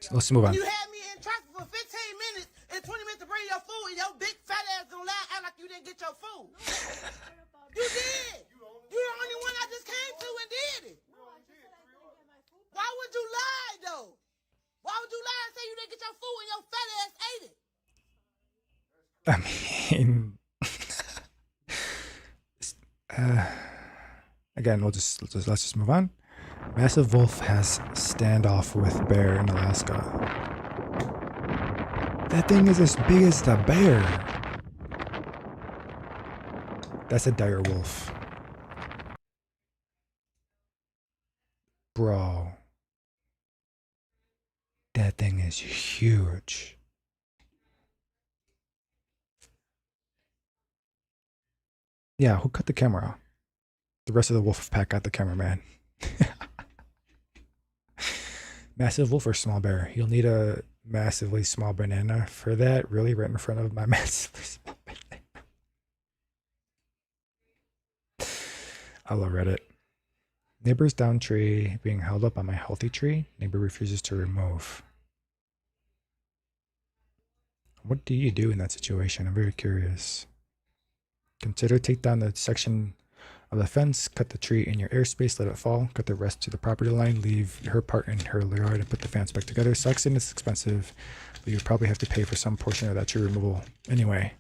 So let's move on. You had me in traffic for 15 minutes and 20 minutes to bring your food, and your big fat ass gonna lie act like you didn't get your food. You did. You're the only one I just came to and did it. Why would you lie though? Why would you lie and say you didn't get your food and your fat ass ate it? I mean, again, let's just move on. Massive wolf has standoff with bear in Alaska. That thing is as big as the bear. That's a dire wolf. Bro. That thing is huge. Yeah, who cut the camera? The rest of the wolf pack got the cameraman. Massive wolf or small bear? You'll need a massively small banana for that. Really, right in front of my massively small banana. I love Reddit. Neighbor's down tree being held up on my healthy tree. Neighbor refuses to remove. What do you do in that situation? I'm very curious. Consider take down the section of the fence, cut the tree in your airspace, let it fall, cut the rest to the property line, leave her part in her yard, and put the fence back together. Sucks and it's expensive, but you probably have to pay for some portion of that tree removal anyway.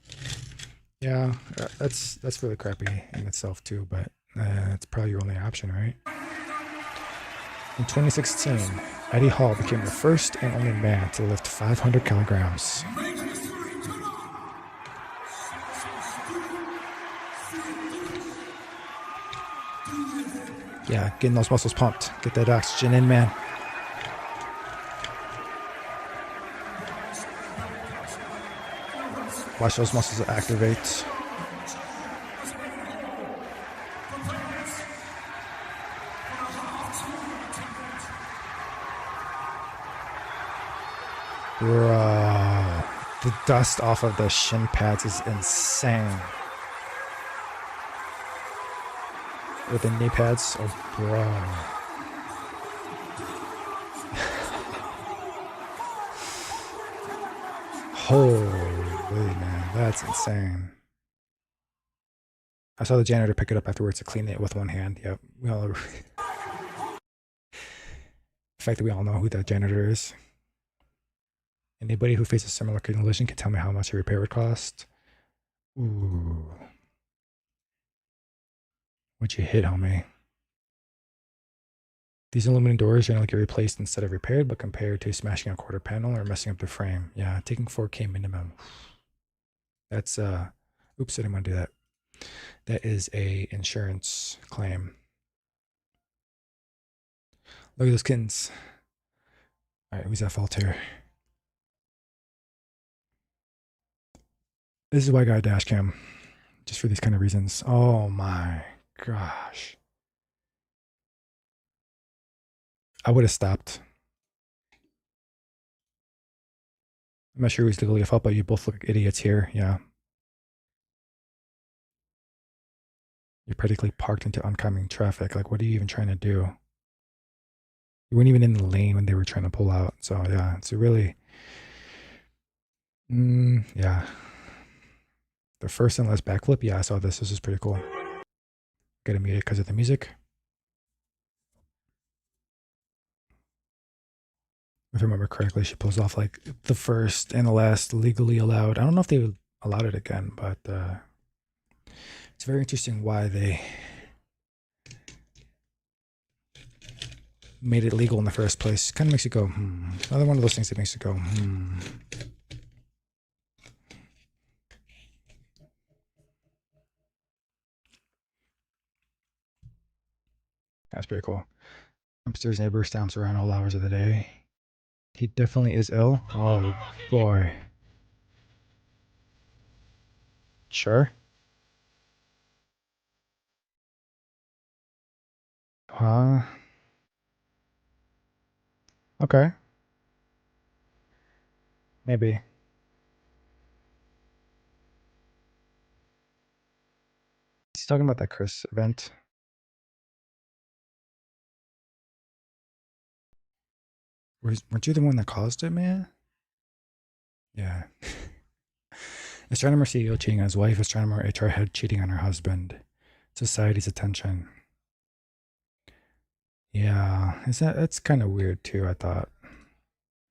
Yeah, that's really crappy in itself too, but it's probably your only option, right? In 2016, Eddie Hall became the first and only man to lift 500 kilograms. Yeah, getting those muscles pumped. Get that oxygen in, man. Watch those muscles activate. Bro, the dust off of the shin pads is insane. Or the knee pads, oh bro. Holy man, that's insane. I saw the janitor pick it up afterwards to clean it with one hand. Yep, we all. The fact that we all know who that janitor is. Anybody who faces similar collision can tell me how much a repair would cost. Ooh. What'd you hit, homie? These aluminum doors generally get replaced instead of repaired, but compared to smashing a quarter panel or messing up the frame, yeah, taking 4K minimum. That's oops, I didn't want to do that. That is a insurance claim. Look at those kittens. All right, who's at fault here? This is why I got a dash cam, just for these kind of reasons. Oh my gosh. I would have stopped. I'm not sure who's legally at fault, but you both look like idiots here. Yeah. You're practically parked into oncoming traffic. Like, what are you even trying to do? You weren't even in the lane when they were trying to pull out. So, yeah, it's a really... yeah. The first and last backflip, yeah, I saw this. This is pretty cool. Gotta mute it because of the music. If I remember correctly, she pulls off like the first and the last legally allowed. I don't know if they allowed it again, but it's very interesting why they made it legal in the first place. Kind of makes you go, Another one of those things that makes you go, That's pretty cool. Upstairs neighbor stomps around all hours of the day. He definitely is ill. Oh boy. Sure. Okay. Maybe. He's talking about that Chris event. Weren't you the one that caused it, man? Yeah. Astronomer CEO cheating on his wife, astronomer HR head cheating on her husband. Society's attention. Yeah, that's kind of weird too, I thought.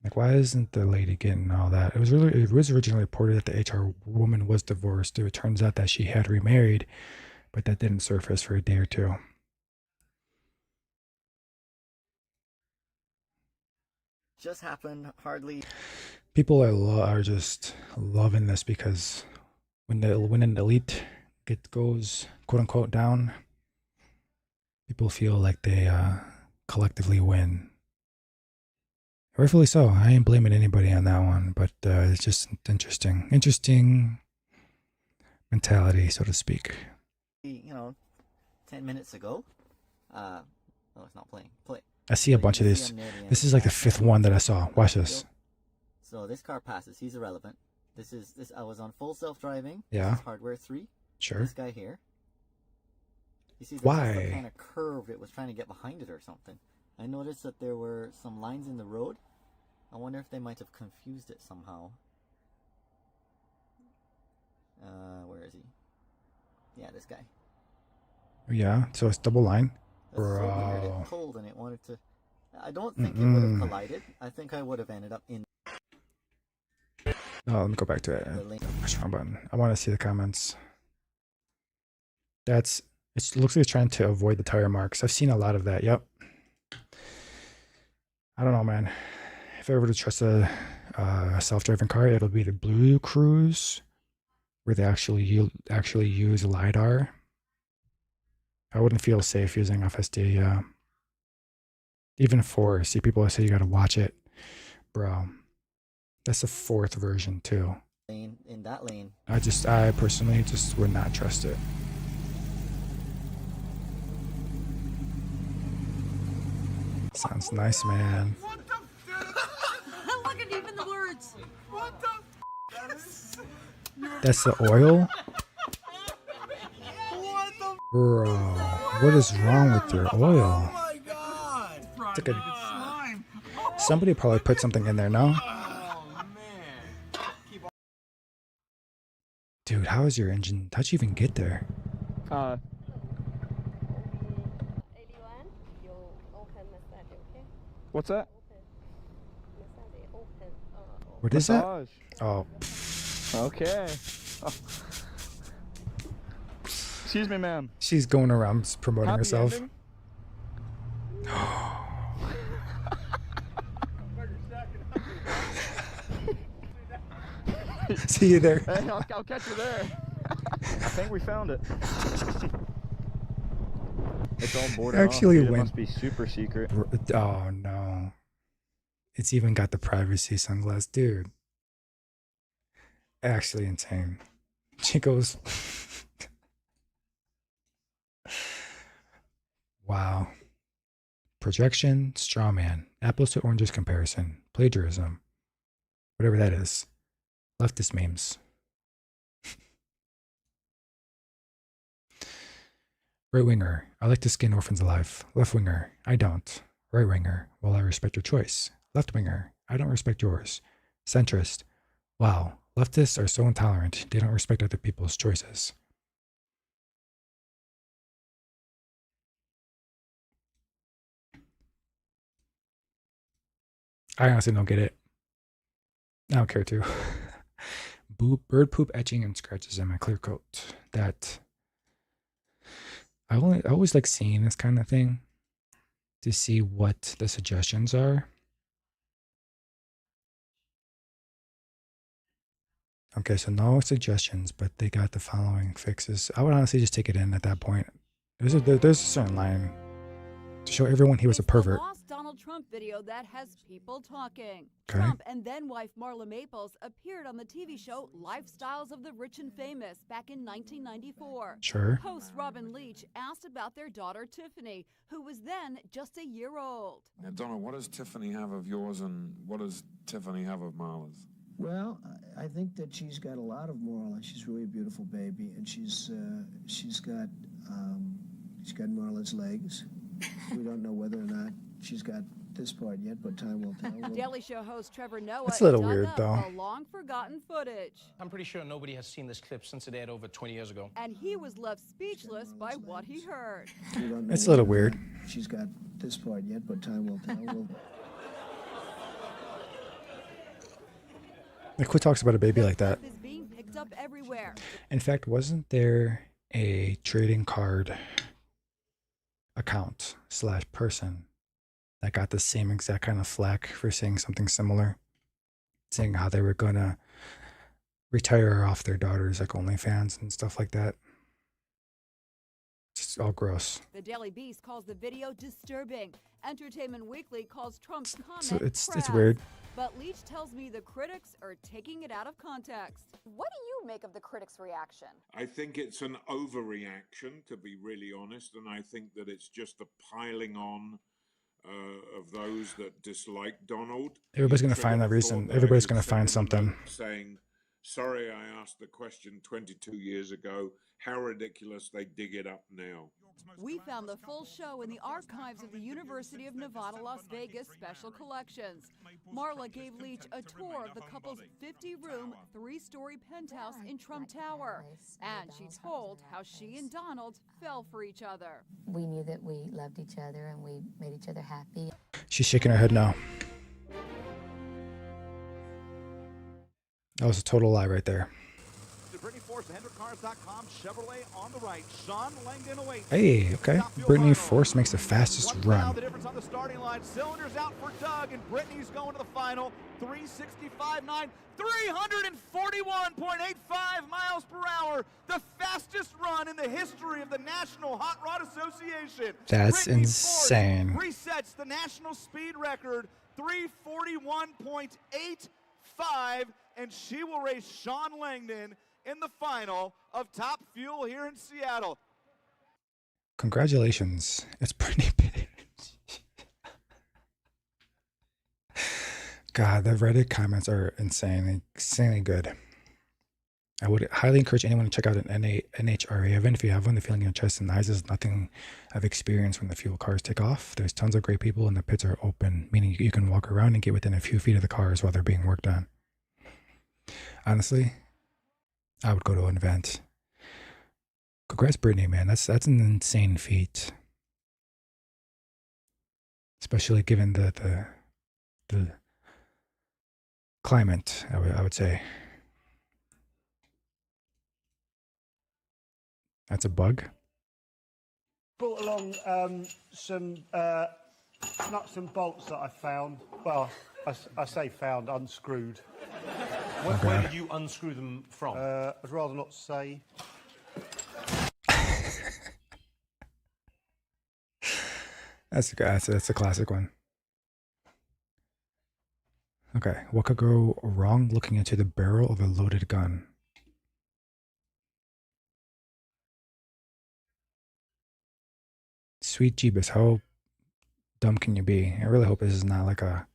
Like, why isn't the lady getting all that? It was originally reported that the HR woman was divorced. It turns out that she had remarried, but that didn't surface for a day or two. Just happened, hardly. People are just loving this because when an elite goes quote unquote down, people feel like they collectively win. Rightfully so. I ain't blaming anybody on that one, but it's just interesting mentality, so to speak. 10 minutes ago. Oh, it's not playing. Play. I see a bunch of these. This is like the fifth one that I saw. Watch this. So this car passes. He's irrelevant. This. I was on full self-driving. Yeah. This is hardware 3. Sure. This guy here. You see, the why? kind of curved. It was trying to get behind it or something. I noticed that there were some lines in the road. I wonder if they might have confused it somehow. Where is he? Yeah, this guy. Yeah, so it's double line. That's so weird. Bro. It pulled and it wanted to. I don't think it would have collided. I think I would have ended up in. Oh, let me go back to it. Push the wrong button. I want to see the comments. It looks like it's trying to avoid the tire marks. I've seen a lot of that. Yep. I don't know, man. If I were to trust a self-driving car, it'll be the Blue Cruise, where they actually use LiDAR. I wouldn't feel safe using FSD. Even 4. See, people say you gotta watch it, bro. That's the 4th version too. In that lane. I personally just would not trust it. Sounds nice, man. Look at even the words. What the? That's the oil? What the? Bro, what is wrong with your oil? Oh my god! It's like somebody probably put something in there, no? Dude, how is your engine? How'd you even get there? What's that? What is that? Massage. Oh. Okay. Oh. Excuse me, ma'am. She's going around promoting Happy herself. ending? See you there. Hey, I'll catch you there. I think we found it. It's all boarded Actually off. Dude, it went. must be super secret. Oh no. It's even got the privacy sunglass, dude. Actually insane. She goes. Wow. Projection, straw man, apples to oranges comparison, plagiarism, whatever that is. Leftist memes. Right winger, I like to skin orphans alive. Left winger, I don't. Right winger, well, I respect your choice. Left winger, I don't respect yours. Centrist, wow, leftists are so intolerant, they don't respect other people's choices. I honestly don't get it. I don't care to. Bird poop etching and scratches in my clear coat. That I always like seeing this kind of thing to see what the suggestions are. Okay, so no suggestions, but they got the following fixes. I would honestly just take it in at that point. There's a certain line to show everyone he was a pervert. Lost Donald Trump video that has people talking. Okay. Trump and then wife Marla Maples appeared on the TV show Lifestyles of the Rich and Famous back in 1994. Sure. Host Robin Leach asked about their daughter Tiffany, who was then just a year old. Now, Donald, what does Tiffany have of yours and what does Tiffany have of Marla's? Well, I think that she's got a lot of Marla. She's really a beautiful baby, and she's got Marla's legs. We don't know whether or not she's got this part yet, but time will tell. Daily Show host Trevor Noah That's a little dug weird, up though. the long-forgotten footage. I'm pretty sure nobody has seen this clip since it aired over 20 years ago. And he was left speechless by what he heard. We don't know It's a little whether or weird. not she's got this part yet, but time will tell. Like, who talks about a baby like that? Is being picked up everywhere. In fact, wasn't there a trading card account / person that got the same exact kind of flack for saying something similar? Saying how they were gonna retire off their daughters like OnlyFans and stuff like that. Just all gross. The Daily Beast calls the video disturbing. Entertainment Weekly calls Trump's comment So it's crass. weird. But Leach tells me the critics are taking it out of context. What do you make of the critics' reaction? I think it's an overreaction, to be really honest, and I think that it's just a piling on of those that dislike Donald. Everybody's You gonna find triggered that a reason. thought there. Everybody's You gonna sent find him a something. note saying Sorry I asked the question 22 years ago. How ridiculous they dig it up now. We found the full show in the archives of the University of Nevada, Las Vegas Special Collections. Marla gave Leach a tour of the couple's 50-room, 3-story penthouse in Trump Tower. And she told how she and Donald fell for each other. We knew that we loved each other and we made each other happy. She's shaking her head no. That was a total lie right there. Brittany Force, HendrickCars.com, Chevrolet on the right. Sean Langdon awaits. Hey, okay. Brittany Force makes the fastest run. The difference on the starting line. Cylinders out for Doug, and Brittany's going to the final. 365.9, 341.85 miles per hour. The fastest run in the history of the National Hot Rod Association. That's Brittany insane. Force resets the national speed record, 341.85, and she will race Sean Langdon in the final of Top Fuel here in Seattle. Congratulations. It's pretty big. God, the Reddit comments are insanely good. I would highly encourage anyone to check out an NHRA event if you have one. The feeling in your chest and eyes is nothing I've experienced when the fuel cars take off. There's tons of great people and the pits are open, meaning you can walk around and get within a few feet of the cars while they're being worked on. Honestly, I would go to an event. Congrats, Brittany, man. That's an insane feat. Especially given the climate, I would say. That's a bug. Brought along some nuts and bolts that I found. Well, I say found, unscrewed. Where did you unscrew them from? I'd rather not say. That's a classic one. Okay, what could go wrong looking into the barrel of a loaded gun? Sweet Jeebus, how dumb can you be? I really hope this is not like a...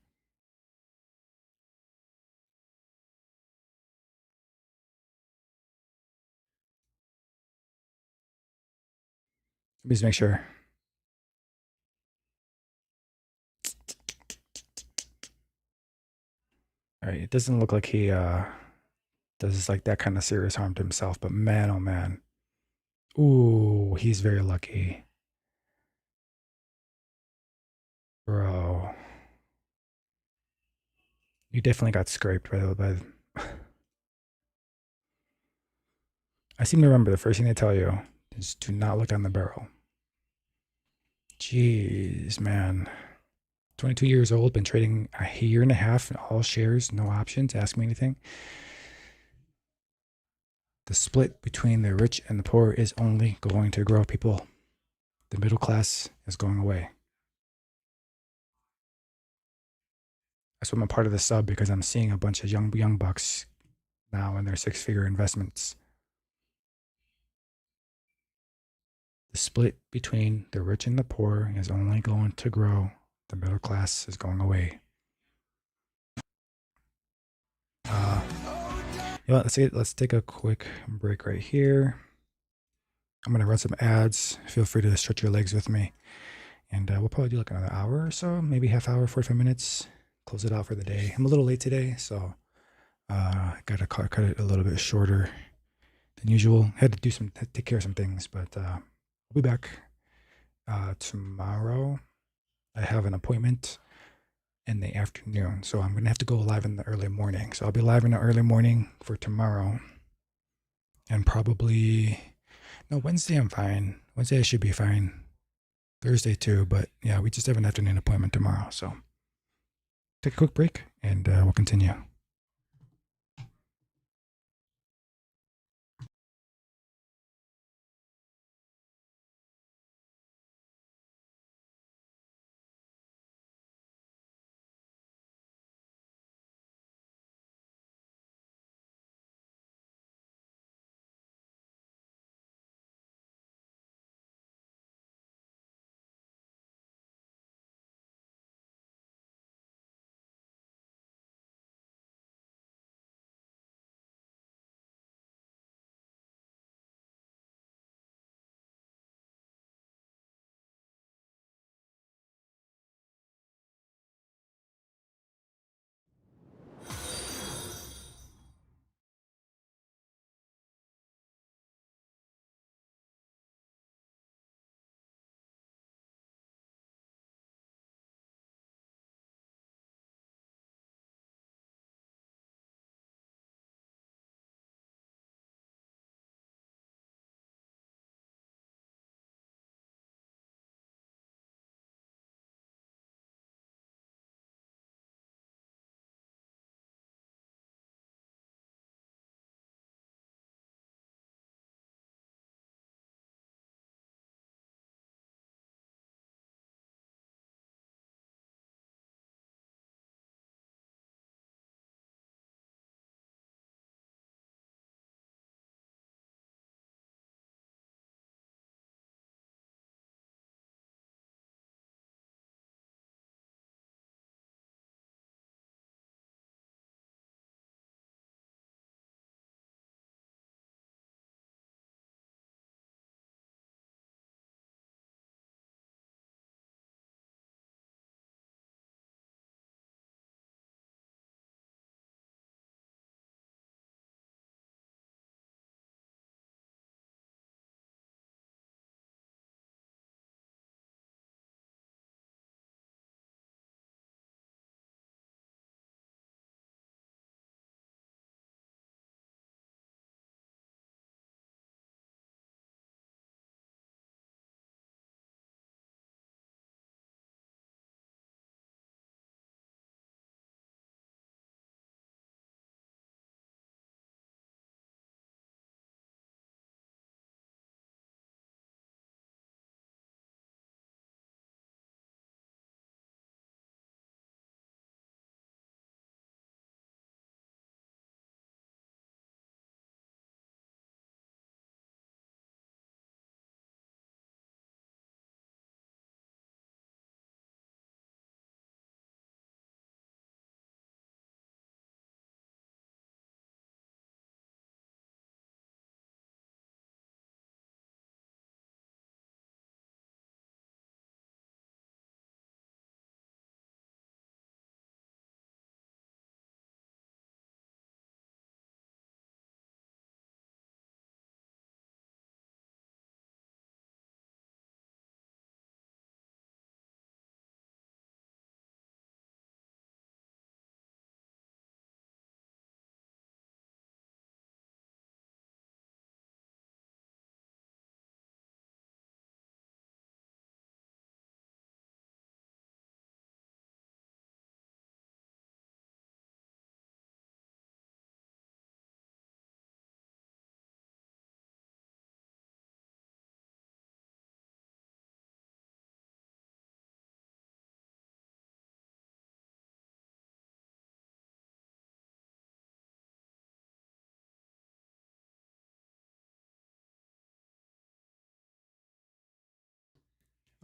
Please make sure. Alright, it doesn't look like he does like that kind of serious harm to himself, but man, oh man. Ooh, he's very lucky. Bro. You definitely got scraped by I seem to remember the first thing they tell you is do not look down the barrel. Jeez, man. 22 years old, been trading a year and a half in all shares, no options. Ask me anything. The split between the rich and the poor is only going to grow, people. The middle class is going away. That's why I'm a part of the sub, because I'm seeing a bunch of young bucks now in their 6-figure investments. The split between the rich and the poor is only going to grow. The middle class is going away. You know what, let's take a quick break right here. I'm going to run some ads. Feel free to stretch your legs with me. And we'll probably do like another hour or so, maybe half hour, 45 minutes. Close it out for the day. I'm a little late today, so got to cut it a little bit shorter than usual. Had to take care of some things, but I'll be back tomorrow. I have an appointment in the afternoon, so I'm gonna have to go live in the early morning. So I'll be live in the early morning for tomorrow, and probably Wednesday I'm fine. Wednesday I should be fine. Thursday too, but yeah, we just have an afternoon appointment tomorrow. So take a quick break, and we'll continue.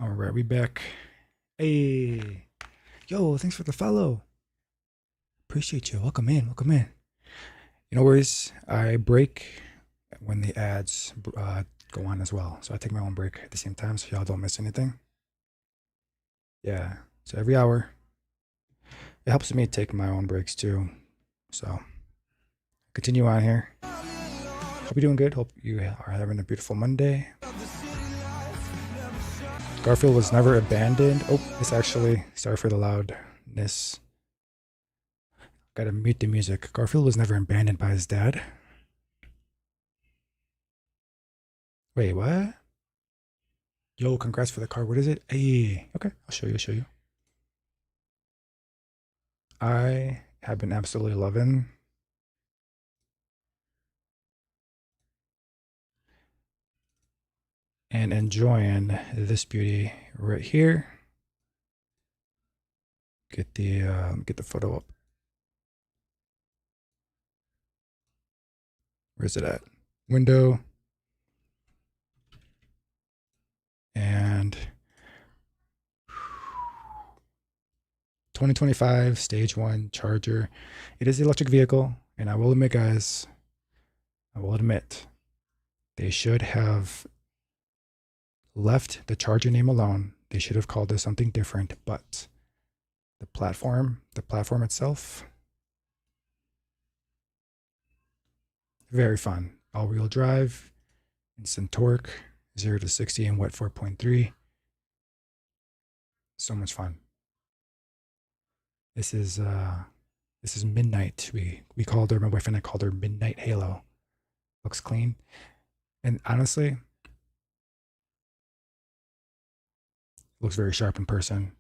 All right, we back. Hey, yo, thanks for the follow. Appreciate you. Welcome in. Welcome in. You know, worries. I break when the ads go on as well, so I take my own break at the same time, so y'all don't miss anything. Yeah. So every hour, it helps me take my own breaks too. So continue on here. Hope you're doing good. Hope you are having a beautiful Monday. Garfield was never abandoned. Oh, it's actually, sorry for the loudness. Gotta mute the music. Garfield was never abandoned by his dad. Wait, what? Yo, congrats for the car. What is it? Hey, okay, I'll show you. I'll show you. I have been absolutely loving and enjoying this beauty right here. Get the photo up. Where's it at? Window. And 2025 stage 1 Charger. It is an electric vehicle, and I will admit, guys, they should have left the Charger name alone. They should have called it something different, but the platform itself, very fun. All-wheel drive, instant torque, 0 to 60 in wet 4.3. So much fun. This is Midnight. We called her, my wife and I called her Midnight Halo. Looks clean. And honestly, looks very sharp in person.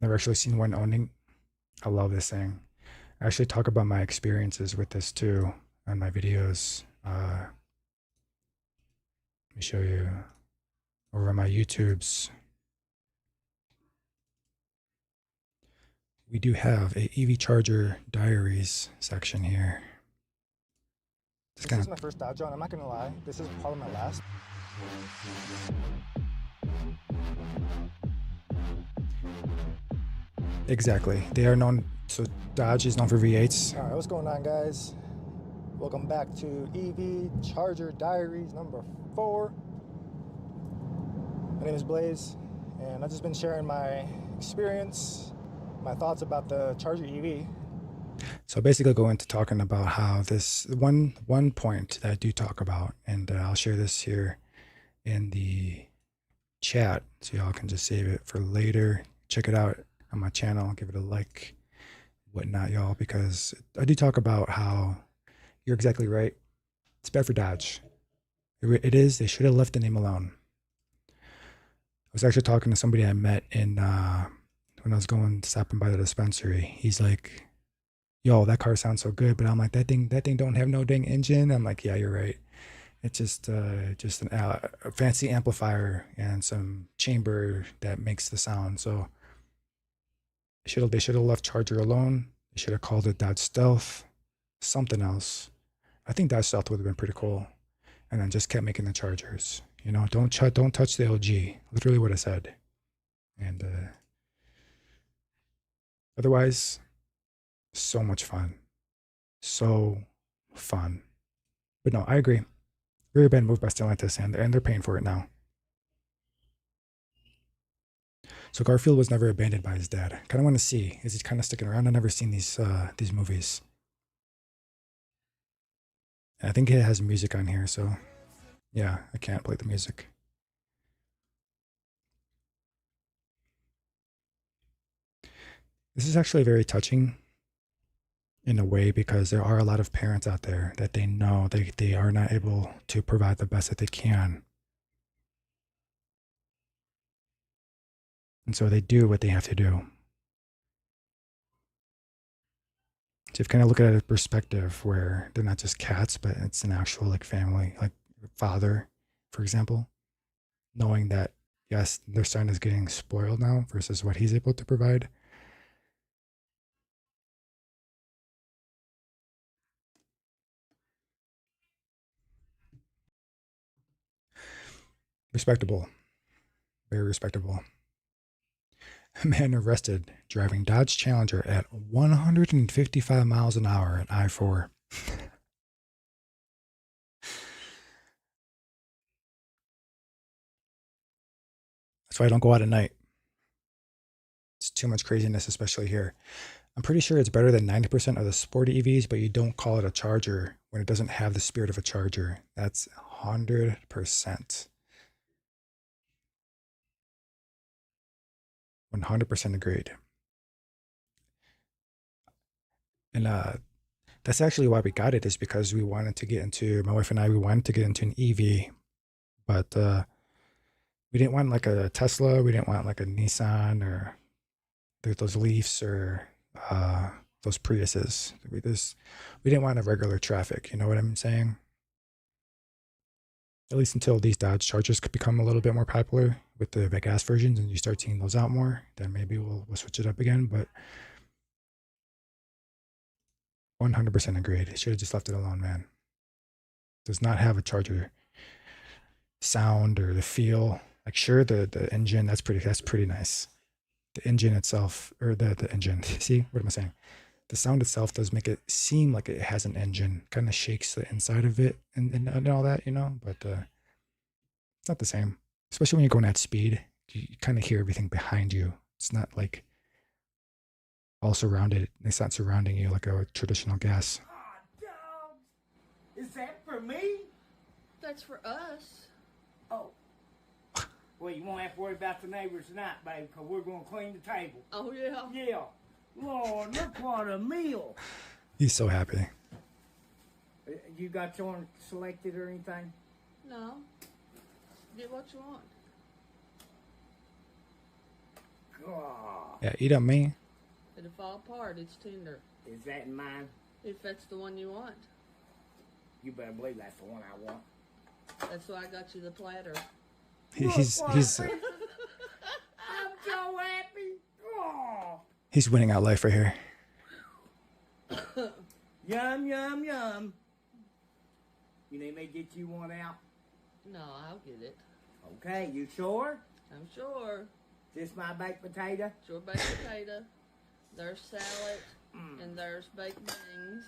Never actually seen one owning. I love this thing. I actually talk about my experiences with this too on my videos. Let me show you over on my YouTubes. We do have a EV Charger Diaries section here. This is my first Dodge run. I'm not gonna lie. This is probably my last. Exactly. They are known. So Dodge is known for V8s. All right, what's going on, guys? Welcome back to EV Charger Diaries number 4. My name is Blaze, and I've just been sharing my experience, my thoughts about the Charger EV. So basically go into talking about how this one point that I do talk about, and I'll share this here in the chat so y'all can just save it for later. Check it out on my channel, give it a like, whatnot, y'all, because I do talk about how you're exactly right. It's bad for Dodge. It is. They should have left the name alone. I was actually talking to somebody I met in when I was stopping by the dispensary. He's like, "Yo, that car sounds so good," but I'm like, "That thing don't have no dang engine." I'm like, "Yeah, you're right. It's just a fancy amplifier and some chamber that makes the sound." So they should have left Charger alone. They should have called it Dodge Stealth, something else. I think Dodge Stealth would have been pretty cool, and then just kept making the Chargers. You know, don't touch the LG. Literally what I said. And otherwise, so much fun. So fun. But no, I agree. Very bad move by Stellantis, and they're paying for it now. So Garfield was never abandoned by his dad. Kind of want to see, is he kind of sticking around? I've never seen these movies. And I think it has music on here, so yeah, I can't play the music. This is actually very touching in a way, because there are a lot of parents out there that they know they are not able to provide the best that they can. And so they do what they have to do. So if you kind of look at it a perspective where they're not just cats, but it's an actual like family, like father, for example, knowing that, yes, their son is getting spoiled now versus what he's able to provide. Respectable. Very respectable. A man arrested driving Dodge Challenger at 155 miles an hour at I-4. That's why I don't go out at night. It's too much craziness, especially here. I'm pretty sure it's better than 90% of the sporty EVs, but you don't call it a charger when it doesn't have the spirit of a charger. That's 100%. 100% agreed. And that's actually why we got it, is because we wanted to get into, my wife and I, we wanted to get into an EV, but we didn't want like a Tesla. We didn't want like a Nissan or those Leafs or those Priuses. We didn't want a regular traffic. You know what I'm saying? At least until these Dodge Chargers could become a little bit more popular with the gas versions, and you start seeing those out more, then maybe we'll switch it up again. But 100% agreed. Should have just left it alone, man. Does not have a charger sound or the feel. Like, sure, the engine, that's pretty nice. The engine itself, or the engine, see, what am I saying? The sound itself does make it seem like it has an engine, kind of shakes the inside of it and all that, you know, but it's not the same. Especially when you're going at speed, you kind of hear everything behind you. It's not like all surrounded. It's not surrounding you like a traditional gas. Is that for me? That's for us. Oh. Well, you won't have to worry about the neighbors tonight, baby, because we're going to clean the table. Oh, yeah? Yeah. Lord, look what a meal. He's so happy. You got yours selected or anything? No. Get what you want. God. Yeah, eat up me. It'll fall apart. It's tender. Is that in mine? If that's the one you want. You better believe that's the one I want. That's why I got you the platter. He's I'm so happy. Oh. He's winning out life right here. Yum, yum, yum. You need me to get you one out? No, I'll get it. Okay, you sure? I'm sure. This my baked potato? It's your baked potato. There's salad, and there's baked beans.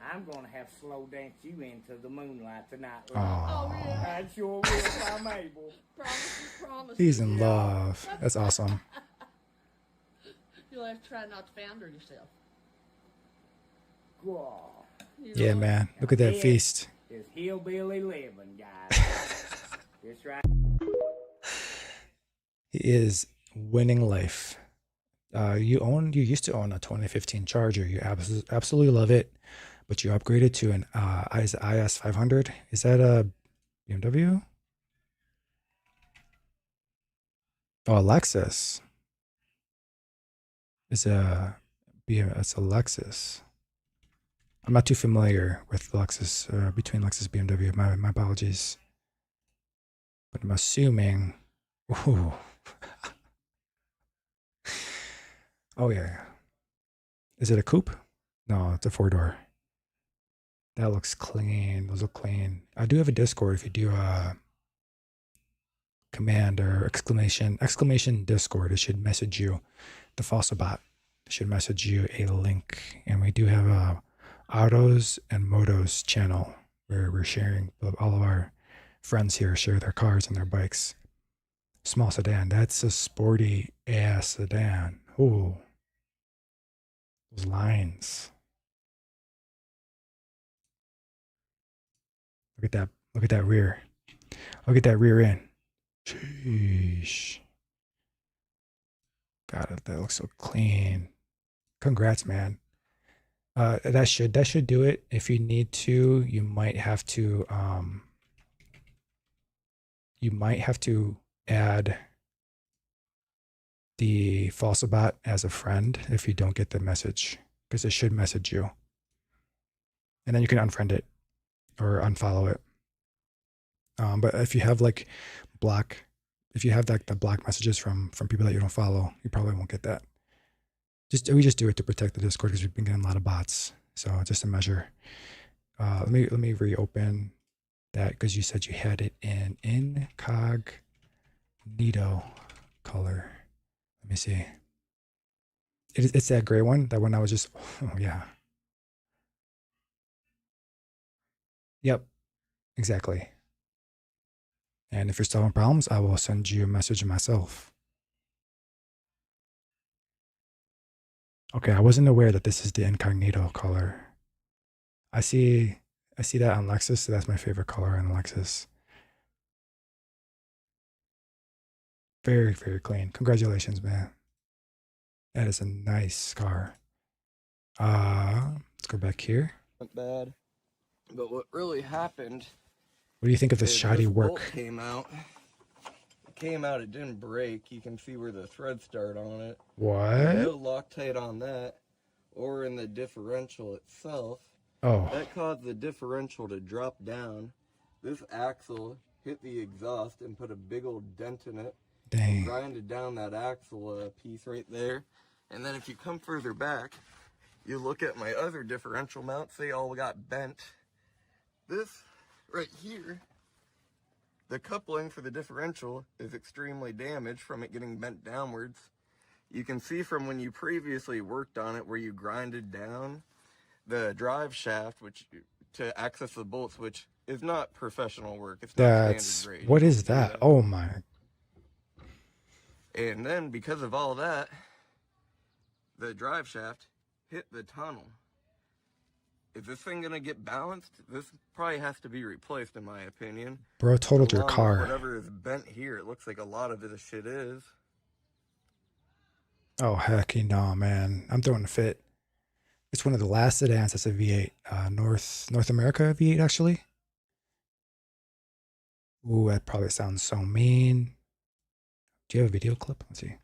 I'm going to have slow dance you into the moonlight tonight. Oh, I sure will if I'm able. Promise. He's in love. That's awesome. You'll have to try not to founder yourself. Whoa. Yeah, man. Look at that feast. It's hillbilly living, guys. That's right. He is winning life. You used to own a 2015 Charger. You absolutely love it, but you upgraded to an IS 500. Is that a BMW? Oh, a Lexus. It's a Lexus. I'm not too familiar with Lexus, between Lexus and BMW. My apologies. But I'm assuming. Ooh. Oh yeah. Is it a coupe? No, it's a 4-door. That looks clean. Those look clean. I do have a Discord. If you do a command or exclamation Discord, it should message you. The Falsabot should message you a link. And we do have a Autos and Motos channel where we're sharing. All of our friends here share their cars and their bikes. Small sedan. That's a sporty ass sedan. Ooh. Those lines. Look at that. Look at that rear. Look at that rear end. Sheesh. God, that looks so clean. Congrats, man. That should do it. If you need to, you might have to add the Falsabot as a friend if you don't get the message, because it should message you. And then you can unfriend it or unfollow it. But if you have like the block messages from people that you don't follow, you probably won't get that. We just do it to protect the Discord because we've been getting a lot of bots. So just a measure. Let me reopen that because you said you had it in incognito color. Let me see. It's that gray one. That one I was just. Oh yeah. Yep. Exactly. And if you're still having problems, I will send you a message myself. Okay, I wasn't aware that this is the incognito color. I see that on Lexus, so that's my favorite color on Lexus. Very, very clean. Congratulations, man. That is a nice car. Let's go back here. Not bad. But what really happened, What do you think of this is shoddy this work? bolt came out. It came out, it didn't break. You can see where the threads start on it. What? No Loctite on that, or in the differential itself. Oh. That caused the differential to drop down. This axle hit the exhaust and put a big old dent in it. Dang. Grinded down that axle piece right there. And then if you come further back, you look at my other differential mounts, they all got bent. This right here, the coupling for the differential is extremely damaged from it getting bent downwards. You can see from when you previously worked on it where you grinded down the drive shaft, which to access the bolts, which is not professional work. It's not That's standard grade. what is that? Oh my. And then because of all that, the drive shaft hit the tunnel. Is this thing gonna get balanced? This probably has to be replaced, in my opinion. Bro totaled your Along with car. Whatever is bent here, it looks like a lot of this shit is. Oh heck no, man. I'm throwing a fit. It's one of the last sedans that's a V8. North America V8 actually. Ooh, that probably sounds so mean. Do you have a video clip? Let's see.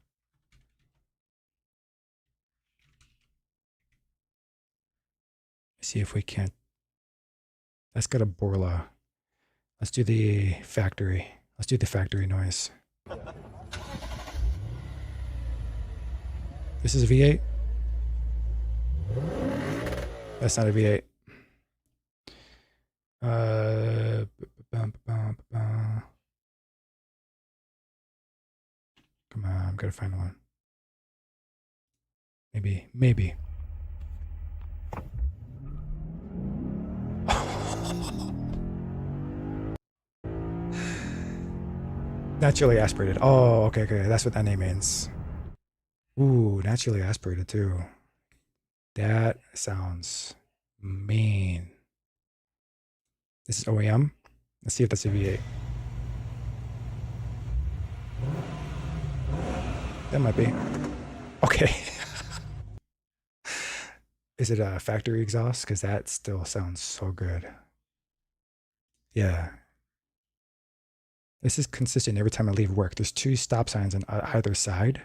See if we can't. That's got a Borla. Let's do the factory. Let's do the factory noise. This is a V8. That's not a V8. Come on, I'm gonna find one. Maybe. Naturally aspirated. Oh, okay. That's what that name means. Ooh, naturally aspirated too. That sounds mean. This is OEM. Let's see if that's a V8. That might be. Okay. Is it a factory exhaust? Because that still sounds so good. Yeah. This is consistent every time I leave work. There's 2 stop signs on either side.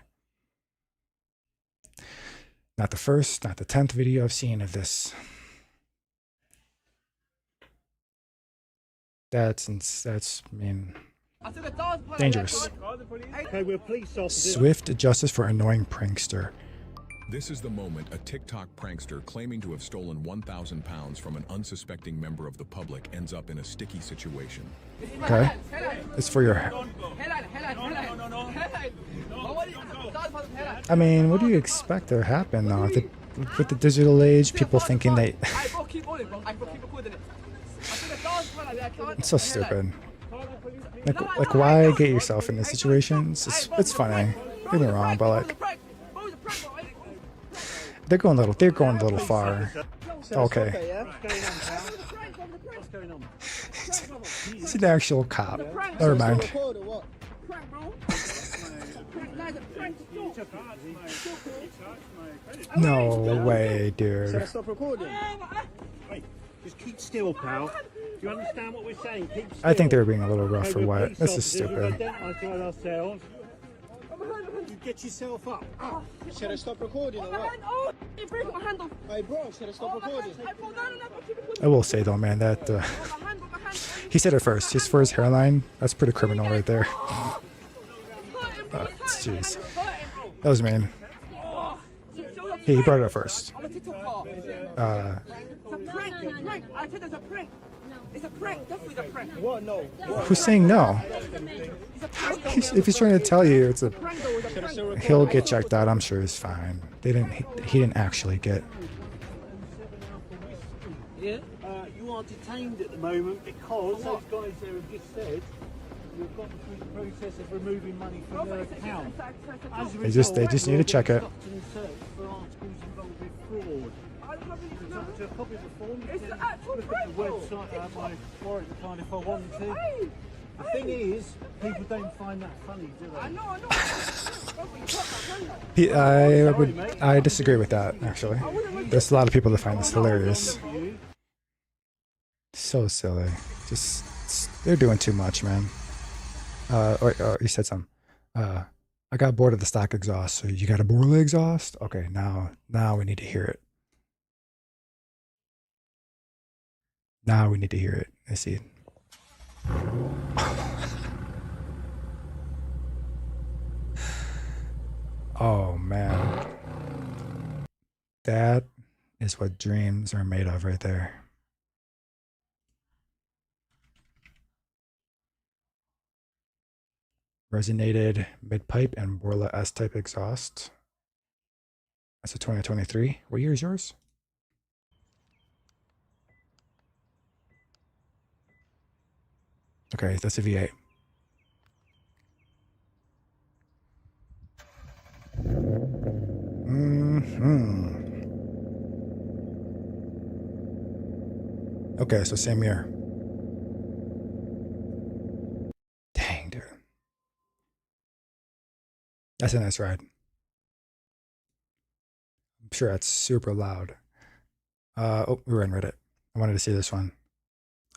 Not the first, not the 10th video I've seen of this. That's I mean, dangerous. Okay, we're police officers. Swift justice for annoying prankster. This is the moment a TikTok prankster claiming to have stolen 1,000 pounds from an unsuspecting member of the public ends up in a sticky situation. Okay. It's for your. I mean, what do you expect to happen though? With the digital age, people thinking they. It's so stupid. Like, why get yourself in these situations? It's funny. Don't get me wrong, but like, they're going a little far. Okay. It's an actual cop. Never mind. No way, dude. Stop recording. Wait, just keep still, pal. Do you understand what we're saying? Keep still. I think they were being a little rough for what? This is stupid. You get yourself up. Should I stop recording or what? Hey bro, should I stop recording? I will say though, man, that he said it first. Just for his hairline, that's pretty criminal right there. Jeez, that was mean. He brought it up first. It's a prank. Definitely a prank. What? No. Who's saying no? If he's trying to tell you it's a, he'll get checked out. I'm sure he's fine. They didn't. He didn't actually get. Yeah? You are detained at the moment because those guys there have just said you've gone through the process of removing money from their account. As a They just need to check it. stopped and searched for articles involved with fraud. It's up to a copy of the form. It's the actual look at the website at my warrant to find if I wanted to. The thing is, people don't find that funny, do they? I know. I disagree with that. Actually, there's a lot of people that find this hilarious. So silly. Just they're doing too much, man. Or you said something. I got bored of the stock exhaust. So you got a board of the exhaust? Okay, now we need to hear it. Now we need to hear it. I see. Oh man. That is what dreams are made of right there. Resonated mid-pipe and Borla S-type exhaust. That's a 2023. What year is yours? Okay, that's a V8. Okay, so same year. Dang, dude. That's a nice ride. I'm sure that's super loud. Oh, we were in Reddit. I wanted to see this one.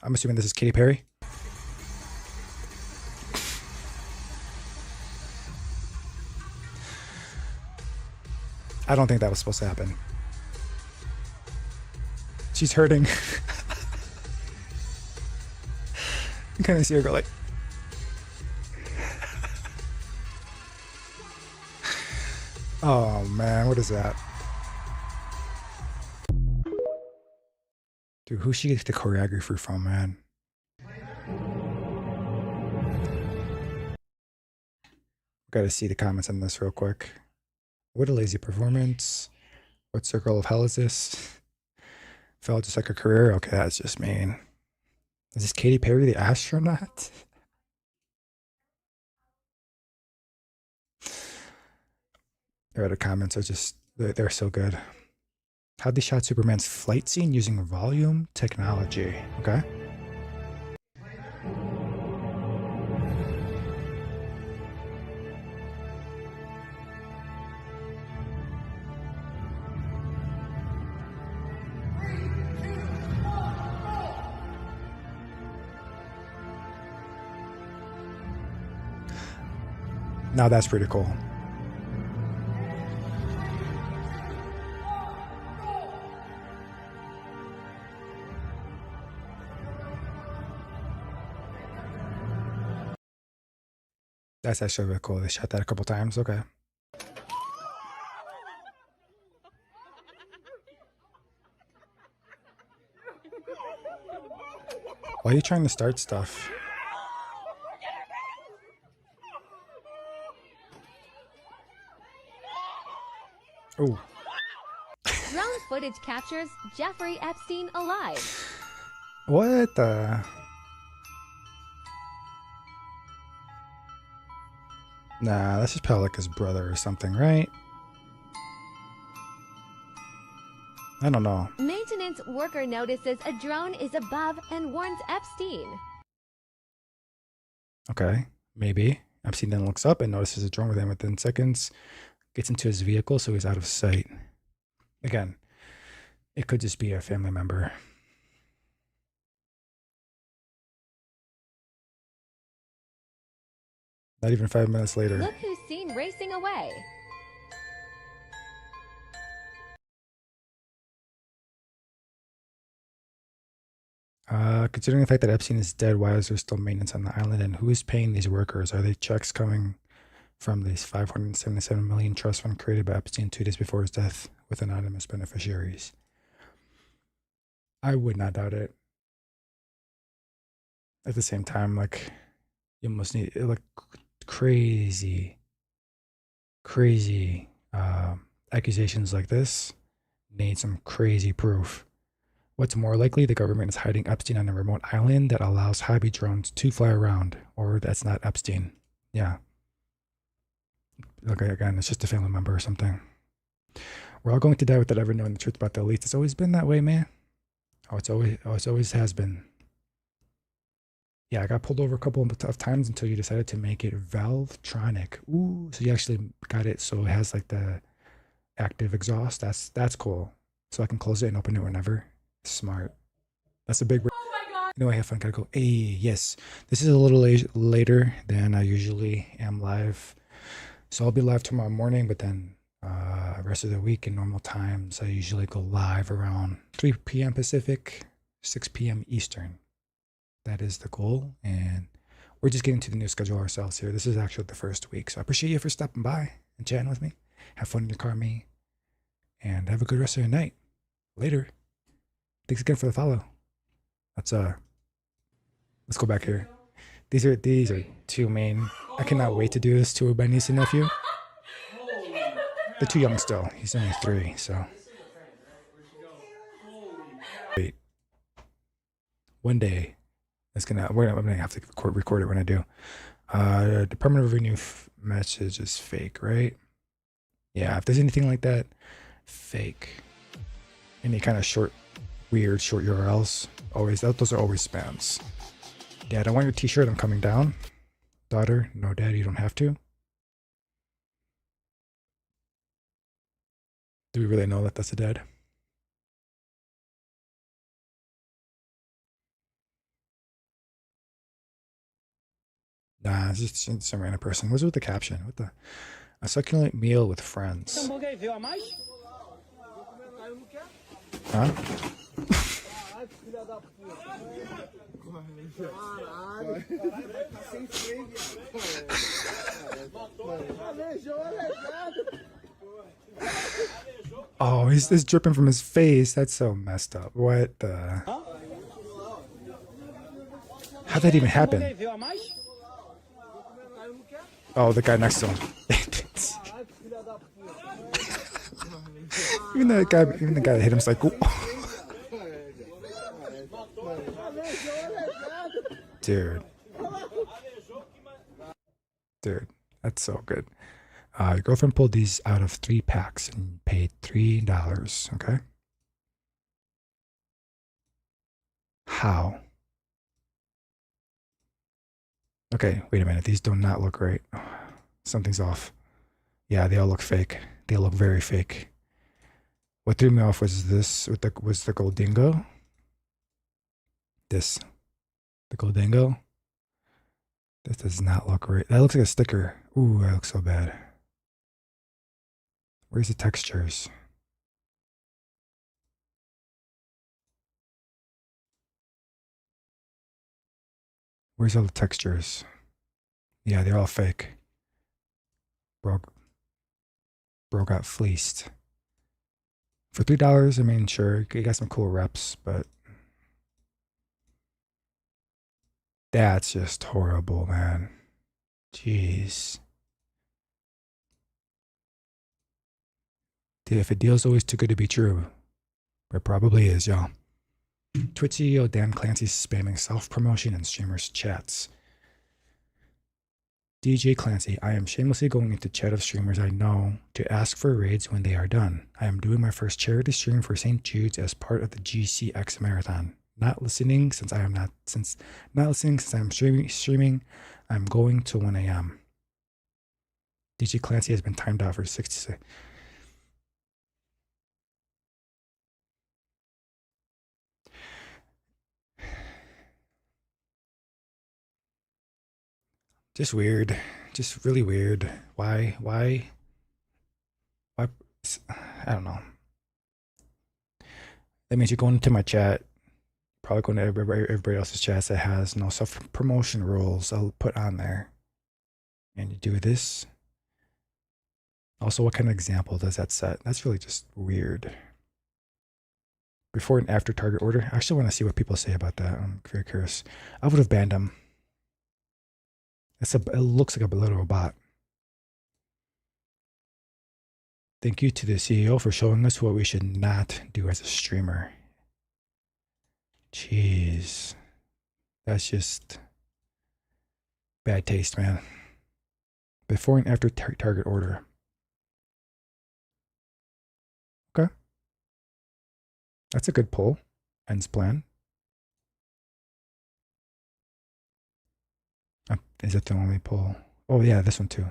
I'm assuming this is Katy Perry. I don't think that was supposed to happen. She's hurting. You kind of see her go like. Oh man, what is that? Dude, who she get the choreography from, man? Gotta see the comments on this real quick. What a lazy performance. What circle of hell is this? Felt just like a career? Okay, that's just mean. Is this Katy Perry the astronaut? The comments are just, they're so good. How'd they shot Superman's flight scene using volume technology? Okay. Now that's pretty cool. That's actually really cool. They shot that a couple times. Okay. Why are you trying to start stuff? Oh. Drone footage captures Jeffrey Epstein alive. What the? Nah, that's just probably like his brother or something, right? I don't know. Maintenance worker notices a drone is above and warns Epstein. Okay, maybe. Epstein then looks up and notices a drone with him within seconds. Gets into his vehicle so he's out of sight. Again, it could just be a family member. Not even 5 minutes later. Look who's seen racing away. Considering the fact that Epstein is dead, why is there still maintenance on the island? And who is paying these workers? Are they checks coming from these 577 million trust fund created by Epstein 2 days before his death with anonymous beneficiaries? I would not doubt it. at the same time, like you almost need like crazy, crazy accusations like this need some crazy proof. What's more likely, the government is hiding Epstein on a remote island that allows hobby drones to fly around, or that's not Epstein. Yeah. Okay, again, it's just a family member or something. We're all going to die without ever knowing the truth about the elites. It's always been that way, man. It always has been. Yeah, I got pulled over a couple of times until you decided to make it Valvetronic. Ooh, so you actually got it so it has like the active exhaust. That's cool. So I can close it and open it whenever. Smart. That's a big. Oh my god. No, I have fun. Gotta go. Hey, yes. This is a little later than I usually am live. So I'll be live tomorrow morning, but then rest of the week in normal times, I usually go live around 3 p.m. Pacific, 6 p.m. Eastern. That is the goal, and we're just getting to the new schedule ourselves here. This is actually the first week, so I appreciate you for stopping by and chatting with me. Have fun in your car, me, and have a good rest of your night. Later. Thanks again for the follow. Let's go back here. These are two main. I cannot wait to do this to my niece and nephew. They're too young still. He's only 3, so. Wait. One day, I'm gonna have to record it when I do. Department of Revenue message is fake, right? Yeah, if there's anything like that, fake. Any kind of weird short URLs, those are always spams. Dad, I want your t-shirt, I'm coming down. Daughter, no dad, you don't have to. Do we really know that that's a dad? Nah, it's just some random person. What's with the caption? What the? A succulent meal with friends. Huh? Oh, he's just dripping from his face. That's so messed up. What the? How'd that even happen? Oh, the guy next to him. even the guy that hit him's like, ooh. Dude, that's so good. Your girlfriend pulled these out of 3 packs and paid $3. Okay. How? Okay, wait a minute. These do not look right. Something's off. Yeah, they all look fake. They look very fake. What threw me off was this. Was the Goldingo. The Goldingo. This does not look right. That looks like a sticker. Ooh, that looks so bad. Where's the textures? Where's all the textures? Yeah, they're all fake. Bro got fleeced. For $3, I mean, sure, you got some cool reps, but that's just horrible, man. Jeez. Dude, if a deal's always too good to be true, it probably is, y'all. Twitch CEO Dan Clancy's spamming self-promotion in streamers' chats. DJ Clancy, I am shamelessly going into chat of streamers I know to ask for raids when they are done. I am doing my first charity stream for St. Jude's as part of the GCX Marathon. Not listening since I am streaming. I'm going till 1 a.m. DJ Clancy has been timed out for 66. Just weird. Just really weird. Why? I don't know. That means you're going into my chat, probably going to everybody else's chats that has no self-promotion rules I'll put on there. And you do this. Also, what kind of example does that set? That's really just weird. Before and after target order. I actually want to see what people say about that. I'm very curious. I would have banned him. It looks like a little bot. Thank you to the CEO for showing us what we should not do as a streamer. Jeez. That's just bad taste, man. Before and after target order. Okay. That's a good poll. Ends plan. Is that the only poll? Oh, yeah, this one too.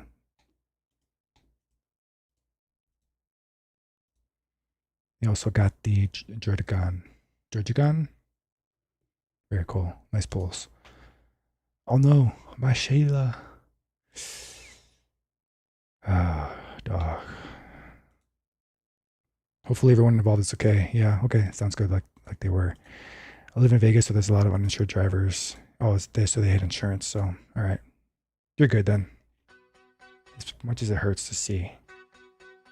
You also got the Dredagon. Dredagon? Very cool. Nice polls. Oh no, my Shayla. Ah, dog. Hopefully everyone involved is okay. Yeah, okay. Sounds good. Like they were. I live in Vegas, so there's a lot of uninsured drivers. Oh, it's this, so they had insurance. So, all right. You're good then. As much as it hurts to see.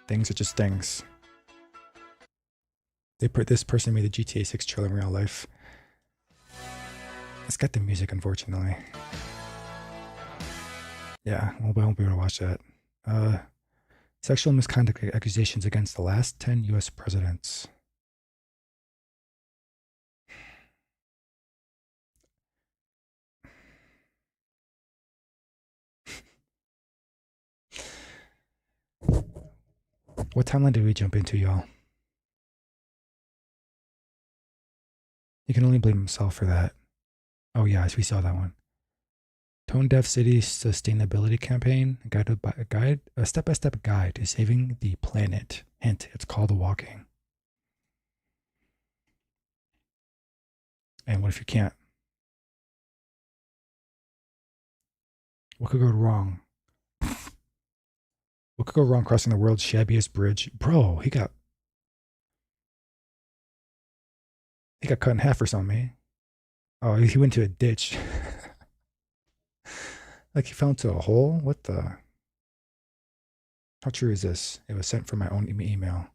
Things are just things. This person made the GTA 6 trailer in real life. It's got the music, unfortunately. Yeah, I won't be able to watch that. Sexual misconduct accusations against the last 10 U.S. presidents. What timeline did we jump into, y'all? He can only blame himself for that. Oh, yeah, we saw that one. Tone Deaf City Sustainability Campaign, a step-by-step guide to saving the planet. Hint, it's called walking. And what if you can't? What could go wrong? What could go wrong crossing the world's shabbiest bridge? Bro, he got cut in half or something, man. Oh, he went to a ditch. Like he fell into a hole? What the? How true is this? It was sent from my own email.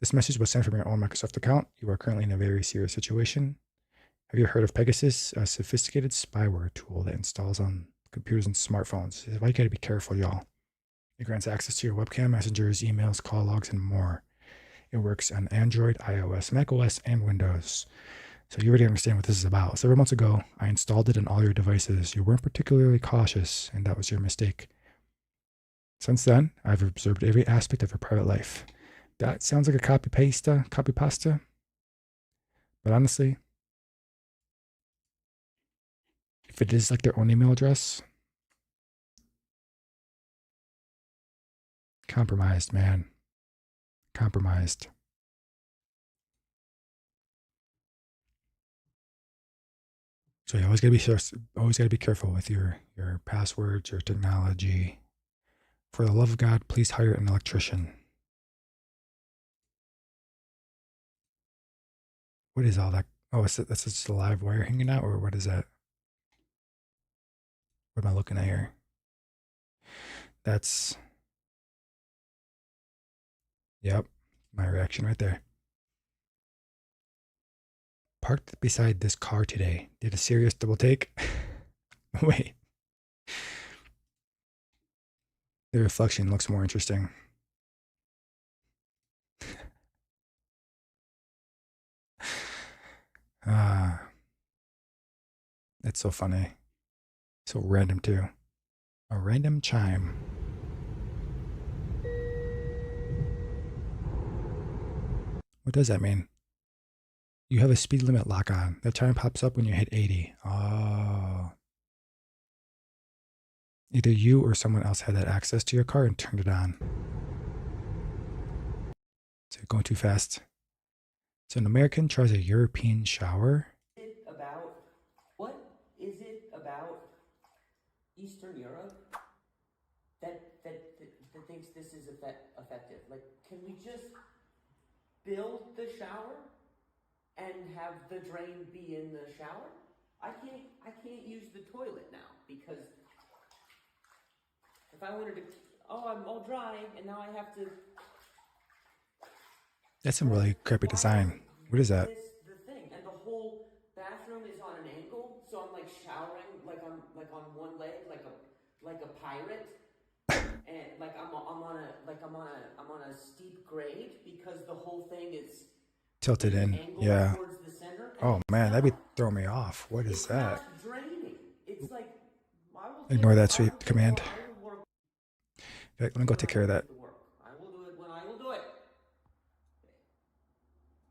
This message was sent from your own Microsoft account. You are currently in a very serious situation. Have you heard of Pegasus, a sophisticated spyware tool that installs on computers and smartphones? Why you gotta be careful, y'all. It grants access to your webcam, messengers, emails, call logs, and more. It works on Android, iOS, macOS, and Windows. So you already understand what this is about. Several months ago, I installed it on all your devices. You weren't particularly cautious, and that was your mistake. Since then, I've observed every aspect of your private life. That sounds like a copy pasta. But honestly, if it is like their own email address, compromised, man. Compromised. So you always gotta be careful with your passwords, your technology. For the love of God, please hire an electrician. What is all that? Oh, that's just a live wire hanging out, or what is that? What am I looking at here? That's, yep, my reaction right there. Parked beside this car today. Did a serious double take. Wait. The reflection looks more interesting. It's so funny. So random too. A random chime. What does that mean? You have a speed limit lock on. That chime pops up when you hit 80. Oh. Either you or someone else had that access to your car and turned it on. So you're going too fast. So an American tries a European shower. What is it about Eastern Europe that thinks this is effective? Like, can we just build the shower and have the drain be in the shower? I can't use the toilet now because if I wanted to, I'm all dry and now I have to. That's some really crappy design. What is that? this the thing, and the whole bathroom is on an angle, so I'm like showering like I'm like on one leg, like a pirate, and like I'm on a steep grade because the whole thing is Tilted in. angled Yeah. towards the center. And Oh man, that'd be throwing me off. What is it's that? not draining. It's like I will Ignore that I sweep will take command. I will work. In fact, let me go take care of that. I will do it when I will do it.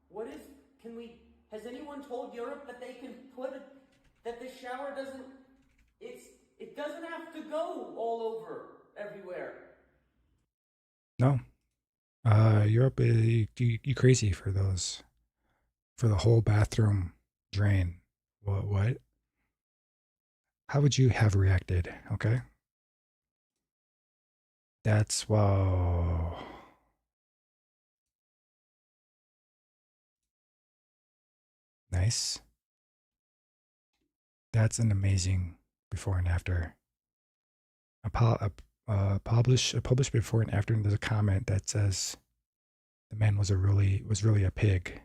What is? Can we? Has anyone told Europe that they can put it? That the shower doesn't? It doesn't have to go all over everywhere. No. Europe, you crazy for those, for the whole bathroom drain. What? How would you have reacted? Okay. That's, whoa. Nice. That's an amazing before and after. Published before and after, and there's a comment that says the man was really a pig,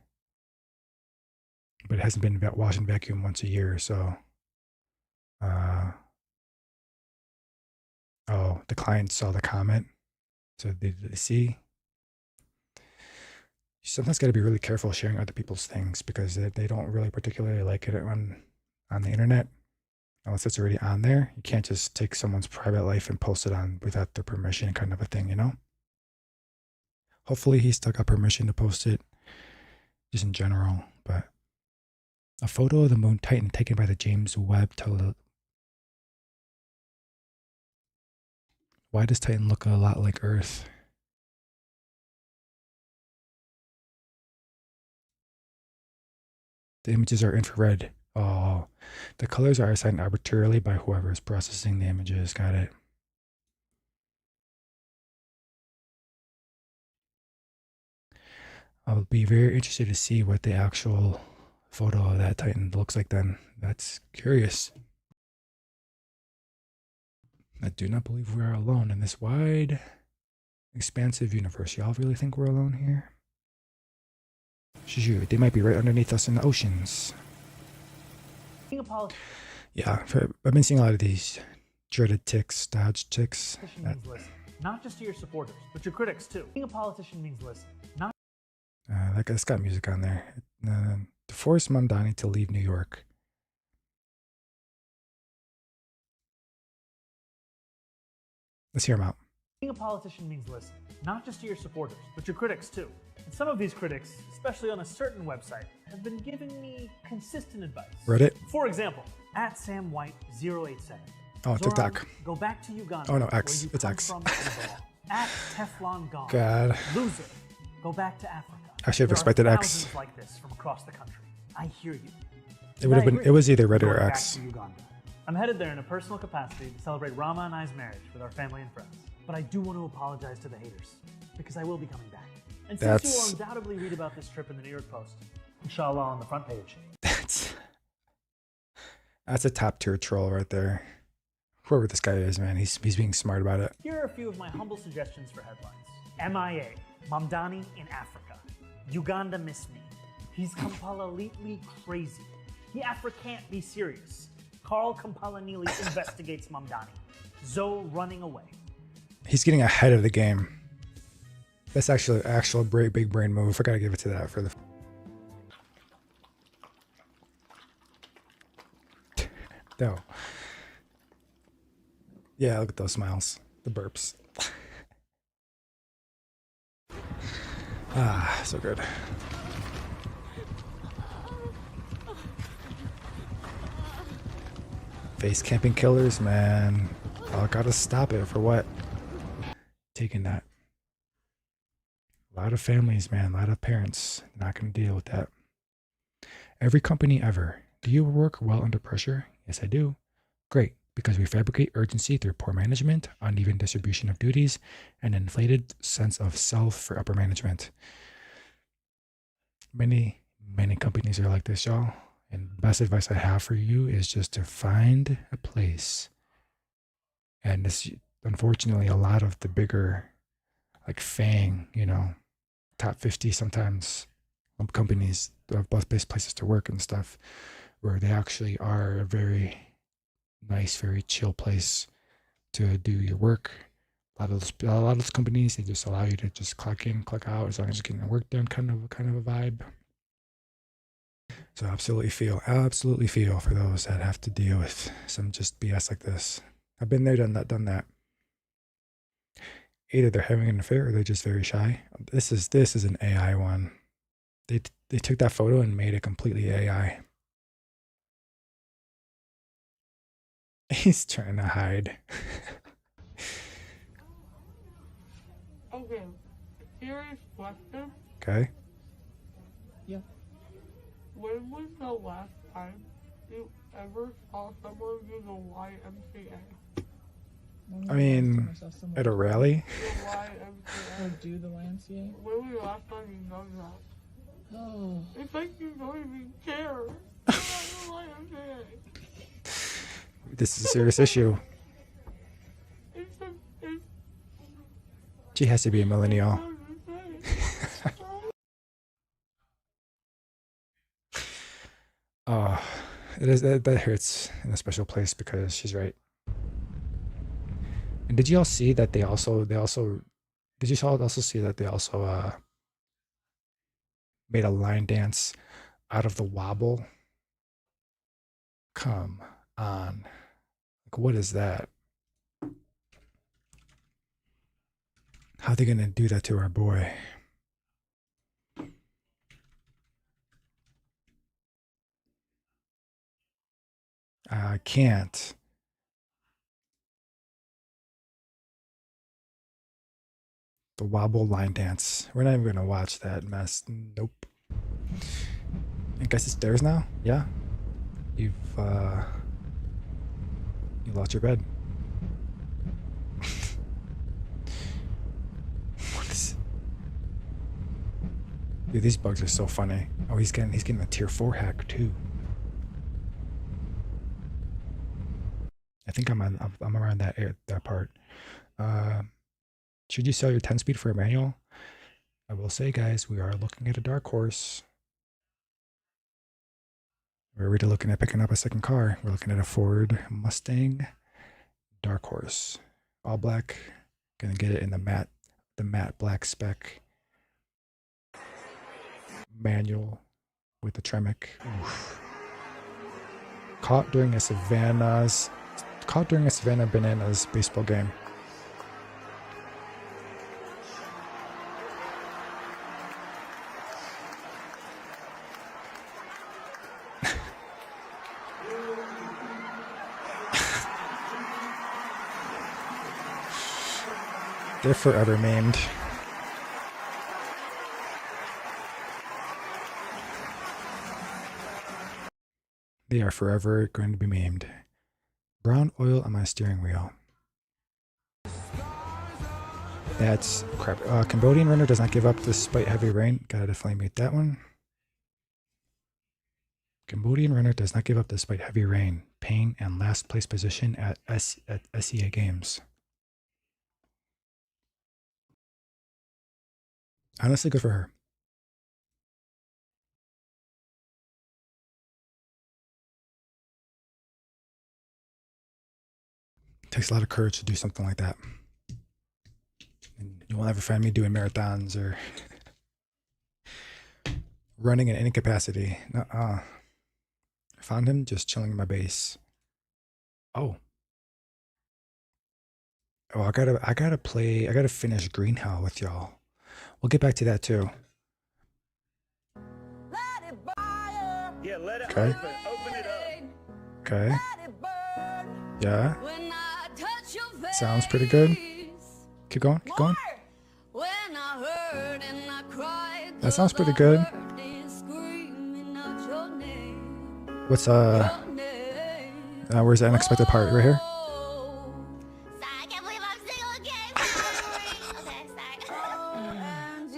but it hasn't been washed and vacuumed once a year. So, oh, the client saw the comment, so they see. You sometimes got to be really careful sharing other people's things because they don't really particularly like it on the internet. Unless it's already on there, you can't just take someone's private life and post it on without their permission, kind of a thing, you know? Hopefully he still got permission to post it, just in general, but a photo of the moon Titan taken by the James Webb telescope. Why does Titan look a lot like Earth? The images are infrared. Oh, the colors are assigned arbitrarily by whoever is processing the images. Got it. I'll be very interested to see what the actual photo of that Titan looks like then. That's curious. I do not believe we are alone in this wide, expansive universe. Y'all really think we're alone here? Shoot, they might be right underneath us in the oceans. Yeah, I've been seeing a lot of these dreaded ticks, dodge ticks. Means listen, not just to your supporters, but your critics too. Being a politician means listen, not. That's got music on there. To force Mamdani to leave New York. Let's hear him out. Being a politician means listen, not just to your supporters, but your critics too. And some of these critics, especially on a certain website, have been giving me consistent advice. Reddit? For example, at SamWhite087. Oh, Zoran, TikTok. Go back to Uganda. Oh no, X. where you It's come X. from and belong. At Teflon Gone. God. Loser. Go back to Africa. I should have There are expected X. thousands like this from across the country. I hear you. It would have been. It was either Reddit or Going X. back to Uganda. I'm headed there in a personal capacity to celebrate Rama and I's marriage with our family and friends. But I do want to apologize to the haters, because I will be coming back. And since you will undoubtedly read about this trip in the New York Post, inshallah on the front page. That's a top tier troll right there. Whoever this guy is, man, he's being smart about it. Here are a few of my humble suggestions for headlines. MIA, Mamdani in Africa. Uganda miss me. He's completely crazy. He Afra can't be serious. Carl Kampalanili investigates Mamdani. Zoe running away. He's getting ahead of the game. That's actually actual big brain move. I gotta give it to that for the. No. Yeah, look at those smiles. The burps. Ah, so good. Face camping killers, man. I gotta stop it for what? Taking that. A lot of families, man, a lot of parents not gonna deal with that. Every company ever. Do you work well under pressure? Yes, I do. Great, because we fabricate urgency through poor management, uneven distribution of duties, and an inflated sense of self for upper management. Many companies are like this, y'all. And the best advice I have for you is just to find a place. And this, unfortunately, a lot of the bigger, like FANG, top 50 sometimes, companies, best places to work and stuff, where they actually are a very nice, very chill place to do your work. A lot of those companies, they just allow you to just clock in, clock out as long as you're getting the work done, kind of a vibe. So absolutely feel for those that have to deal with some just BS like this. I've been there, done that. Either they're having an affair or they're just very shy. This is an AI one. They took that photo and made it completely AI. He's trying to hide. Okay, serious question. Okay. Yeah. When was the last time you ever saw someone do the YMCA? I mean, at a rally? The YMCA. Or do the YMCA? When was the last time you done that? Oh. It's like you don't even care about the YMCA. This is a serious issue. She has to be a millennial. Oh, it is that hurts in a special place because she's right. And did you all see that they also did you all also see that they also made a line dance out of the wobble? Come on. Like, what is that? How are they gonna do that to our boy? I can't. The wobble line dance. We're not even gonna watch that mess. Nope. I guess it's theirs now? Yeah. You lost your bed. What is... Dude, these bugs are so funny. Oh, he's getting a tier 4 hack too. I think I'm around that part. Should you sell your 10 speed for a manual? I will say, guys, we are looking at a dark horse. We're already looking at picking up a second car. We're looking at a Ford Mustang dark horse, all black. Gonna get it in the matte black spec manual with the Tremec. Oof. Caught during a Savannah Bananas baseball game. They're forever maimed. They are forever going to be maimed. Brown oil on my steering wheel. That's crap. Cambodian runner does not give up despite heavy rain. Gotta definitely mute that one. Cambodian runner does not give up despite heavy rain, pain, and last place position at SEA games. Honestly, good for her. It takes a lot of courage to do something like that. And you will never find me doing marathons or running in any capacity. I found him just chilling in my base. Oh, I gotta finish Green Hell with y'all. We'll get back to that too. Yeah, let it Okay. open it up. Okay. Yeah. Sounds pretty good. Keep going, keep going. That sounds pretty good. What's where's the unexpected part? Right here?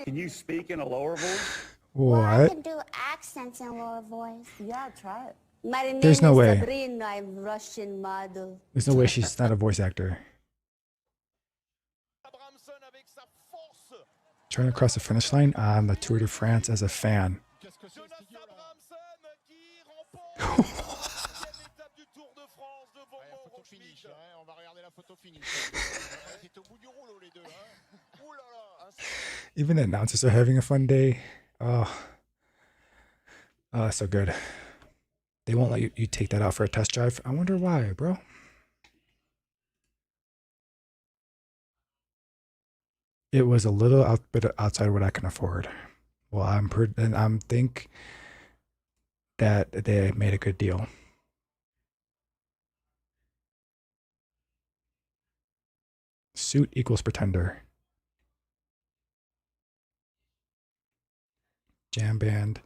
Can you speak in a lower voice? What? I can do accents in lower voice. Yeah, try it. My name There's no is way. Sabrina. I'm Russian model. There's no way she's not a voice actor. Trying to cross the finish line on the Tour de France as a fan. Even the announcers are having a fun day. Oh, so good. They won't let you take that out for a test drive. I wonder why, bro. It was a little bit outside what I can afford. Well, I'm think that they made a good deal. Suit equals pretender. Jam band.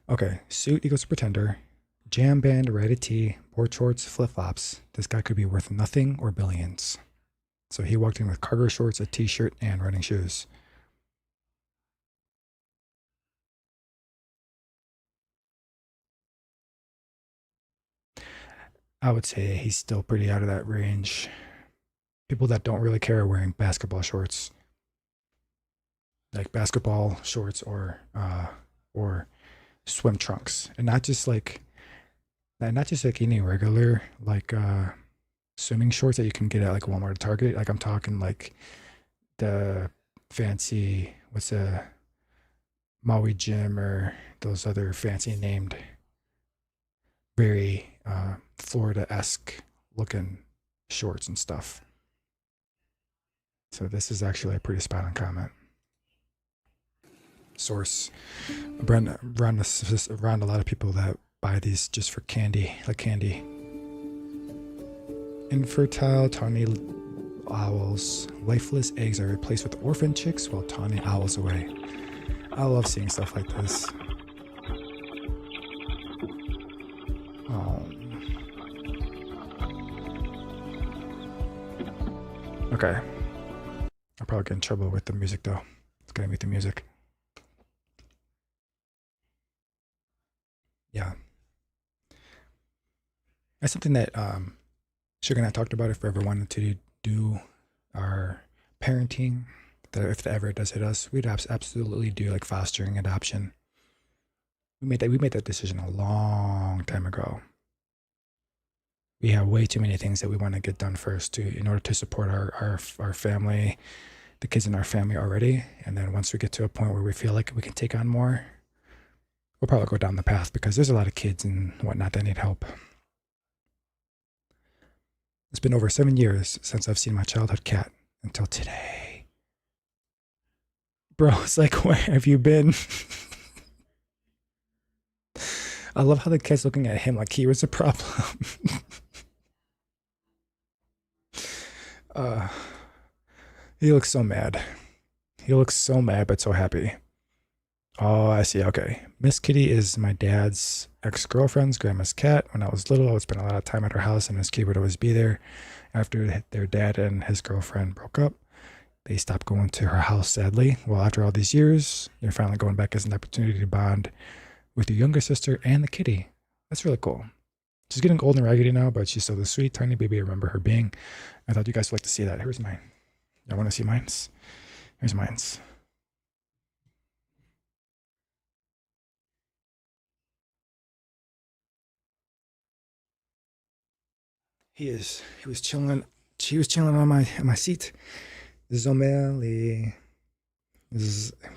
Okay, suit equals pretender. Jam band, red tee, board shorts, flip flops. This guy could be worth nothing or billions. So he walked in with cargo shorts, a t-shirt, and running shoes. I would say he's still pretty out of that range. People that don't really care are wearing basketball shorts, like basketball shorts or swim trunks, and not just like any regular like swimming shorts that you can get at like Walmart or Target. Like I'm talking like the fancy what's a Maui Gym or those other fancy named very Florida-esque looking shorts and stuff. So this is actually a pretty spot on comment. Source. Around a lot of people that buy these just for candy, like candy. Infertile tawny owls. Lifeless eggs are replaced with orphan chicks while tawny owls away. I love seeing stuff like this. Okay. I'll probably get in trouble with the music though. It's gonna mute the music. Yeah. That's something that Sugar and I talked about if we ever wanted to do our parenting, that if that ever does hit us, we'd absolutely do like fostering, adoption. We made that decision a long time ago. We have way too many things that we want to get done first in order to support our family, the kids in our family already. And then once we get to a point where we feel like we can take on more, we'll probably go down the path because there's a lot of kids and whatnot that need help. It's been over 7 years since I've seen my childhood cat until today. Bro, it's like, where have you been? I love how the cat's looking at him like he was a problem. He looks so mad. He looks so mad but so happy. Oh, I see. Okay. Miss Kitty is my dad's ex-girlfriend's grandma's cat. When I was little, I would spend a lot of time at her house, and Miss Kitty would always be there. After their dad and his girlfriend broke up, they stopped going to her house, sadly. Well, after all these years, you're finally going back as an opportunity to bond with your younger sister and the kitty. That's really cool. She's getting old and raggedy now, but she's still the sweet, tiny baby I remember her being. I thought you guys would like to see that. Here's mine. Y'all want to see mine's? Here's mine's. He was chilling. She was chilling on my seat. Zomeli.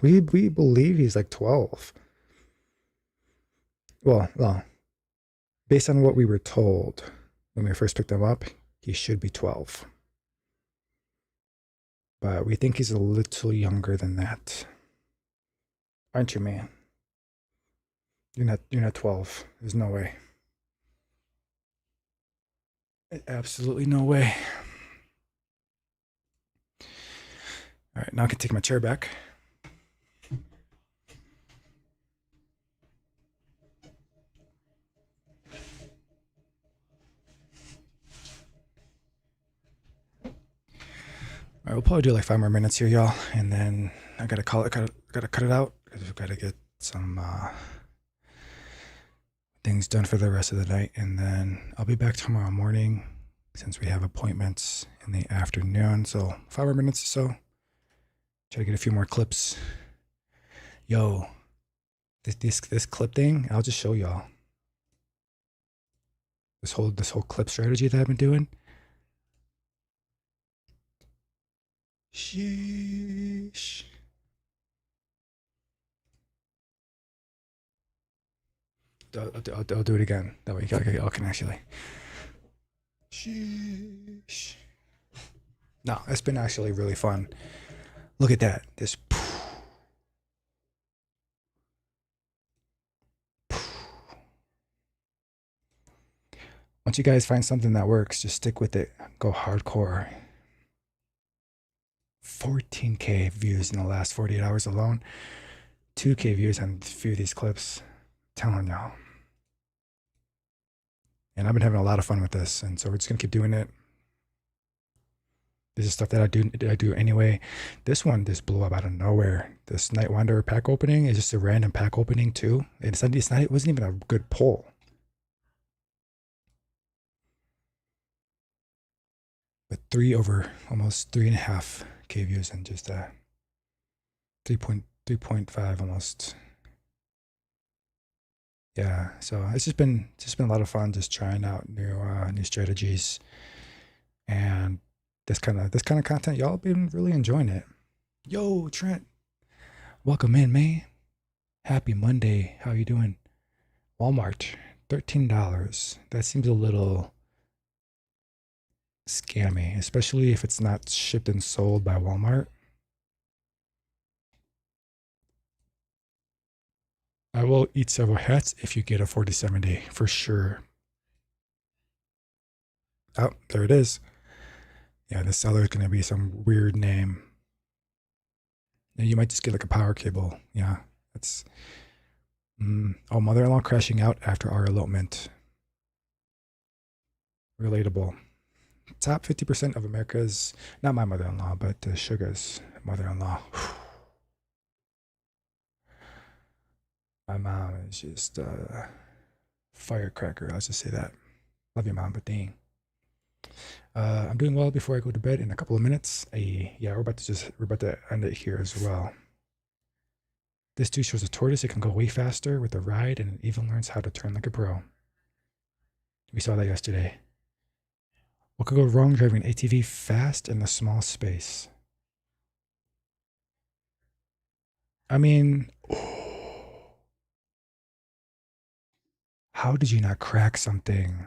We believe he's like 12. Well, based on what we were told when we first picked him up, he should be 12. But we think he's a little younger than that. Aren't you, man? You're not 12. There's no way. Absolutely no way. All right, now I can take my chair back. All right, we'll probably do like 5 more minutes here, y'all, and then I gotta gotta cut it out because we've got to get some things done for the rest of the night, and then I'll be back tomorrow morning since we have appointments in the afternoon. So 5 more minutes or so. Try to get a few more clips. Yo, This clip thing, I'll just show y'all. This whole clip strategy that I've been doing. Sheesh. I'll do it again. That way y'all can actually. Sheesh. No, it's been actually really fun. Look at that. This. Once you guys find something that works, just stick with it. Go hardcore. 14K views in the last 48 hours alone. 2K views on a few of these clips. I'm telling y'all. And I've been having a lot of fun with this, and so we're just gonna keep doing it. This is stuff that I do anyway. This one just blew up out of nowhere. This Night Wanderer pack opening is just a random pack opening too. It wasn't even a good pull. But almost 3.5K views and just 3.5 almost. Yeah, so it's just been a lot of fun just trying out new strategies, and this kind of content. Y'all been really enjoying it. Yo, Trent, welcome in, man. Happy Monday. How you doing? Walmart, $13. That seems a little scammy, especially if it's not shipped and sold by Walmart. I will eat several hats if you get a 4070 for sure. Oh, there it is. Yeah, the seller is going to be some weird name. You might just get like a power cable. Yeah, that's. Oh, mother-in-law crashing out after our elopement. Relatable. Top 50% of America's, not my mother-in-law, but Sugar's mother-in-law. My mom is just a firecracker. Let's just say that. Love you, Mom, but dang. I'm doing well before I go to bed in a couple of minutes. Yeah, we're about to end it here as well. This too shows a tortoise. It can go way faster with a ride, and it even learns how to turn like a pro. We saw that yesterday. What could go wrong driving an ATV fast in a small space? I mean, how did you not crack something?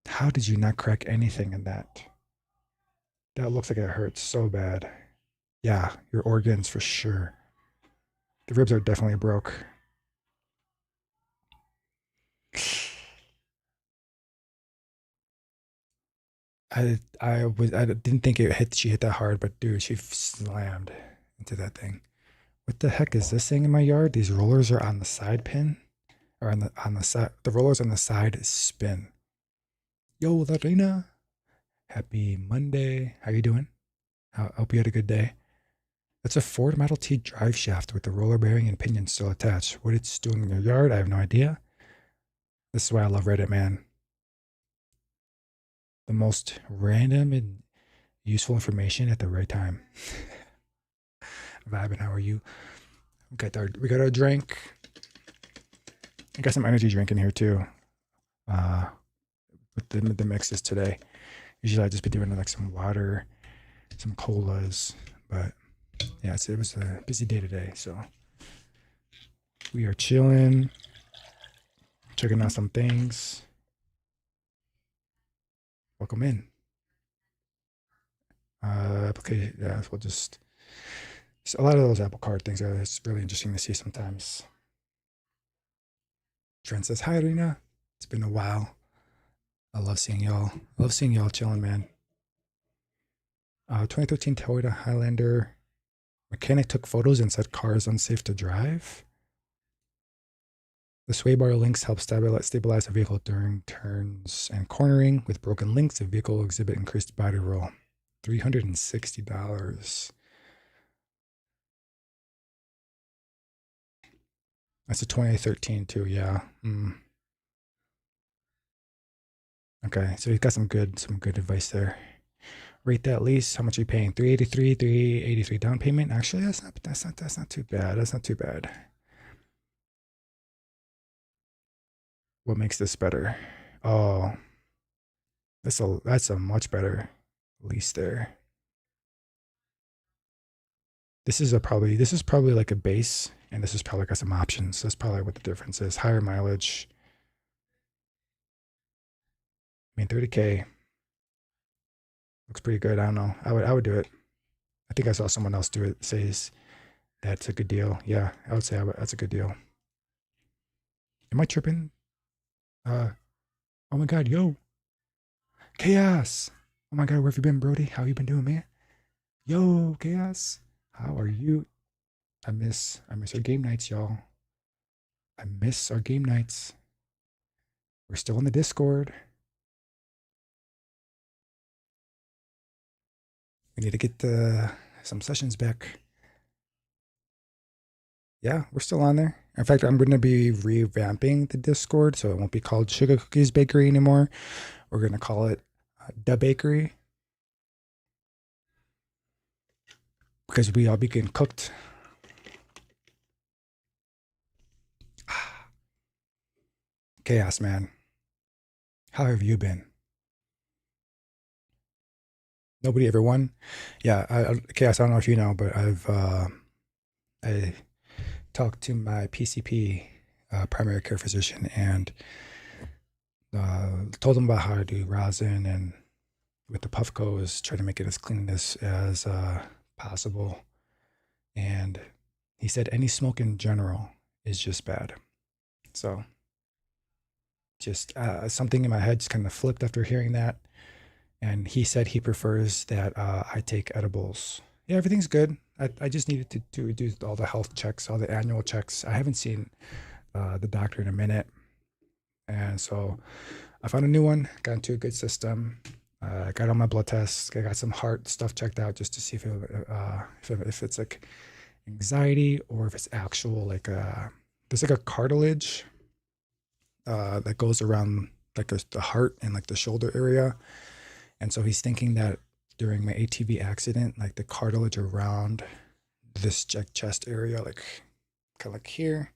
How did you not crack anything in that? That looks like it hurts so bad. Yeah, your organs for sure. The ribs are definitely broke. I didn't think she hit that hard, but dude, she slammed into that thing. What the heck is this thing in my yard? These rollers are on the side pin, or on the side. The rollers on the side spin. Yo, Lorena, happy Monday. How you doing? I hope you had a good day. That's a Ford Model T drive shaft with the roller bearing and pinion still attached. What it's doing in your yard, I have no idea. This is why I love Reddit, man. The most random and useful information at the right time. Vibing, how are you? We got our drink. I got some energy drink in here too. With the mixes today. Usually I just be doing like some water, some colas, but yeah, it was a busy day today, so we are chilling, checking out some things. Welcome in. Application, yeah, we'll just a lot of those Apple Card things are it's really interesting to see sometimes. Trent says, hi, Rena. It's been a while. I love seeing y'all. I love seeing y'all chilling, man. 2013 Toyota Highlander. Mechanic took photos and said car is unsafe to drive. The sway bar links help stabilize the vehicle during turns and cornering. With broken links, the vehicle will exhibit increased body roll. $360. That's a 2013 too, yeah. Okay, so he's got some good advice there. Rate that lease. How much are you paying? 383, 383 down payment. Actually, that's not too bad. That's not too bad. What makes this better? Oh, that's a much better lease there. This is probably like a base, and this is probably got some options. That's probably what the difference is. Higher mileage. I mean, 30K looks pretty good. I don't know. I would do it. I think I saw someone else do it. Says that's a good deal. Yeah, I would say that's a good deal. Am I tripping? Oh my God, yo, Chaos. Oh my God, where have you been, Brody? How you been doing, man? Yo, Chaos. How are you? I miss our game nights, y'all. I miss our game nights. We're still in the Discord. We need to get some sessions back. Yeah, we're still on there. In fact, I'm going to be revamping the Discord, so it won't be called Sugar Cookies Bakery anymore. We're going to call it Da Bakery, because we all be getting cooked. Chaos, man. How have you been? Nobody ever won? Yeah, Chaos, I don't know if you know, but I talked to my PCP, primary care physician, and told him about how to do rosin, and with the Puffcos, try to make it as clean as possible. And he said any smoke in general is just bad. So just something in my head just kind of flipped after hearing that. And he said he prefers that I take edibles. Yeah, everything's good. I just needed to do all the health checks, all the annual checks. I haven't seen the doctor in a minute. And so I found a new one, got into a good system. I got all my blood tests. I got some heart stuff checked out just to see if it's like anxiety or if it's actual like there's like a cartilage that goes around like the heart and like the shoulder area. And so he's thinking that during my ATV accident, like the cartilage around this chest area, like kind of like here,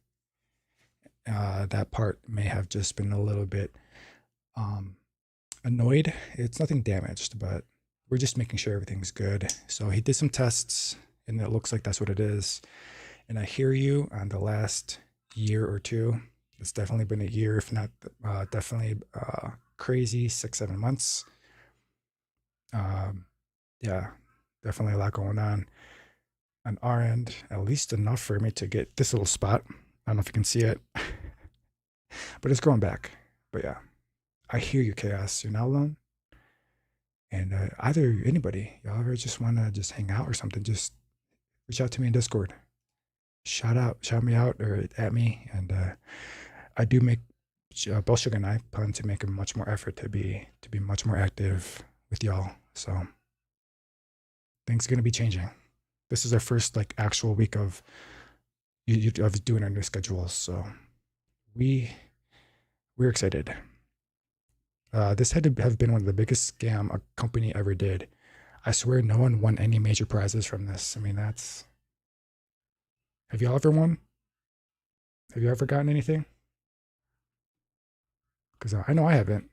that part may have just been a little bit annoyed. It's nothing damaged, but we're just making sure everything's good. So he did some tests, and it looks like that's what it is. And I hear you on the last year or two. It's definitely been a year, if not definitely crazy 6-7 months. Yeah, definitely a lot going on our end, at least enough for me to get this little spot. I don't know if you can see it, but it's growing back. But yeah, I hear you, Chaos. You're not alone. And either anybody, y'all ever just want to just hang out or something, just reach out to me in Discord. Shout me out or at me. And I do make, both Sugar and I plan to make a much more effort to be much more active with y'all. So things are going to be changing. This is our first like actual week of doing our new schedules. So we're excited. This had to have been one of the biggest scam a company ever did. I swear no one won any major prizes from this. I mean, have y'all ever won? Have you ever gotten anything? Because I know I haven't.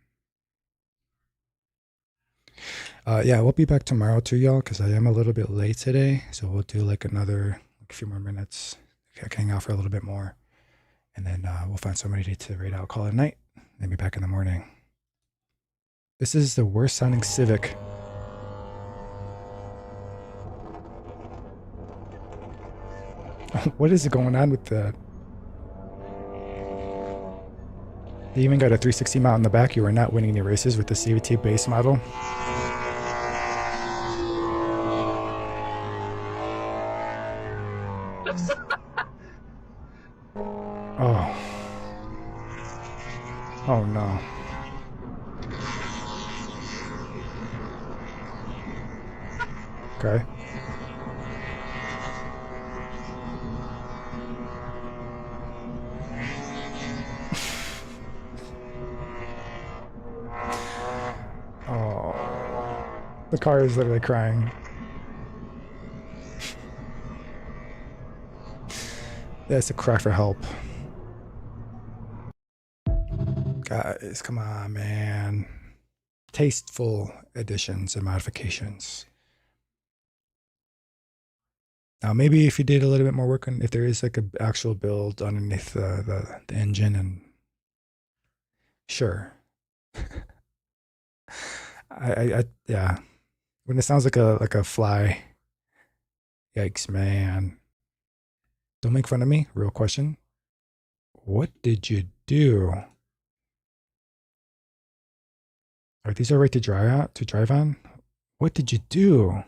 Yeah, we'll be back tomorrow too, y'all, because I am a little bit late today. So we'll do like another few more minutes. I can hang out for a little bit more. And then we'll find somebody to raid out, call it a night, and be back in the morning. This is the worst sounding Civic. What is going on with that? They even got a 360 mount in the back. You are not winning any races with the CVT base model. Oh. Oh no. Okay. Oh. The car is literally crying. That's a cry for help. Guys, come on, man. Tasteful additions and modifications. Now, maybe if you did a little bit more work on, if there is like an actual build underneath the engine, and sure. Yeah. When it sounds like a fly, yikes, man. Don't make fun of me. Real question. What did you do? Are these all right to drive on? What did you do?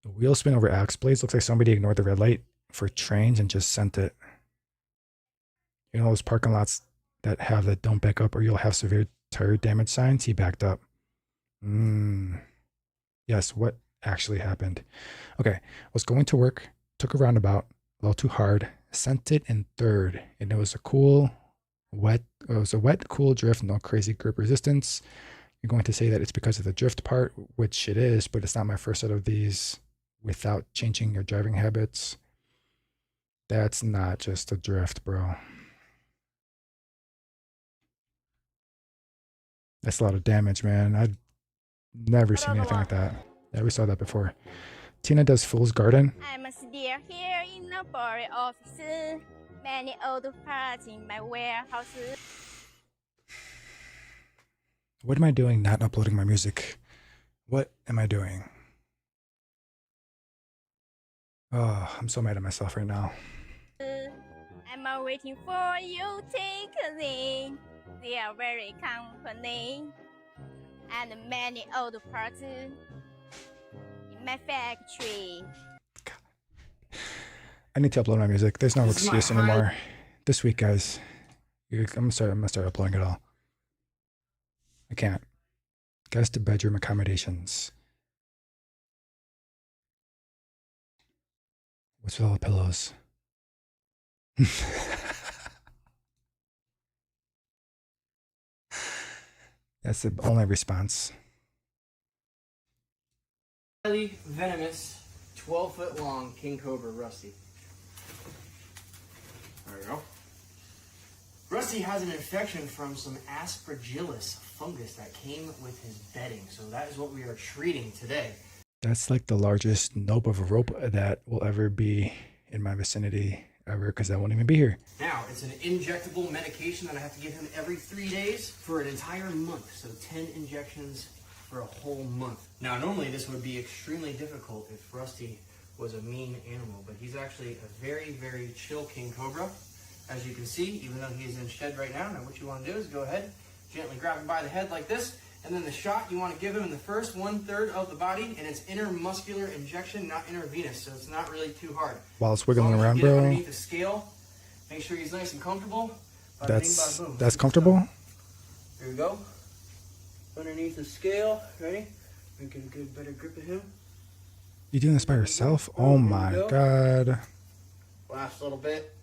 The wheel spin over axe blades. Looks like somebody ignored the red light for trains and just sent it. You know those parking lots that have the don't back up or you'll have severe tire damage signs? He backed up. Yes, what actually happened? Okay, was going to work, took a roundabout, a little too hard, sent it in third, and it was a cool, wet, cool drift, no crazy grip resistance. You're going to say that it's because of the drift part, which it is, but it's not my first set of these without changing your driving habits. That's not just a drift, bro. That's a lot of damage, man. I've never seen anything like that. Yeah, we saw that before. Tina does Fool's Garden. I'm still here in the body office. Many old parts in my warehouse. What am I doing not uploading my music? What am I doing? Oh, I'm so mad at myself right now. I'm waiting for you take them. They are very company. And many old parts in my factory. I need to upload my music. There's no excuse anymore. This week, guys. I'm gonna start uploading it all. I can't. Guest bedroom accommodations. What's with all the pillows? That's the only response. Highly venomous, 12-foot long king cobra Rusty. There we go. Rusty has an infection from some aspergillus fungus that came with his bedding, so that is what we are treating today. That's like the largest nope of a rope that will ever be in my vicinity ever, because I won't even be here. Now, it's an injectable medication that I have to give him every 3 days for an entire month, so 10 injections for a whole month. Now, normally this would be extremely difficult if Rusty was a mean animal, but he's actually a very, very chill king cobra. As you can see, even though he's in shed right now, now what you want to do is go ahead, gently grab him by the head like this, and then the shot you want to give him in the first 1/3 of the body, and it's intermuscular injection, not intravenous, so it's not really too hard. While it's wiggling around, Get him bro. underneath the scale, make sure he's nice and comfortable. Bada bing, bada boom. That's comfortable. There we go. Underneath the scale, ready? We get a good, better grip of him. You doing this by yourself? Oh my god. Last little bit.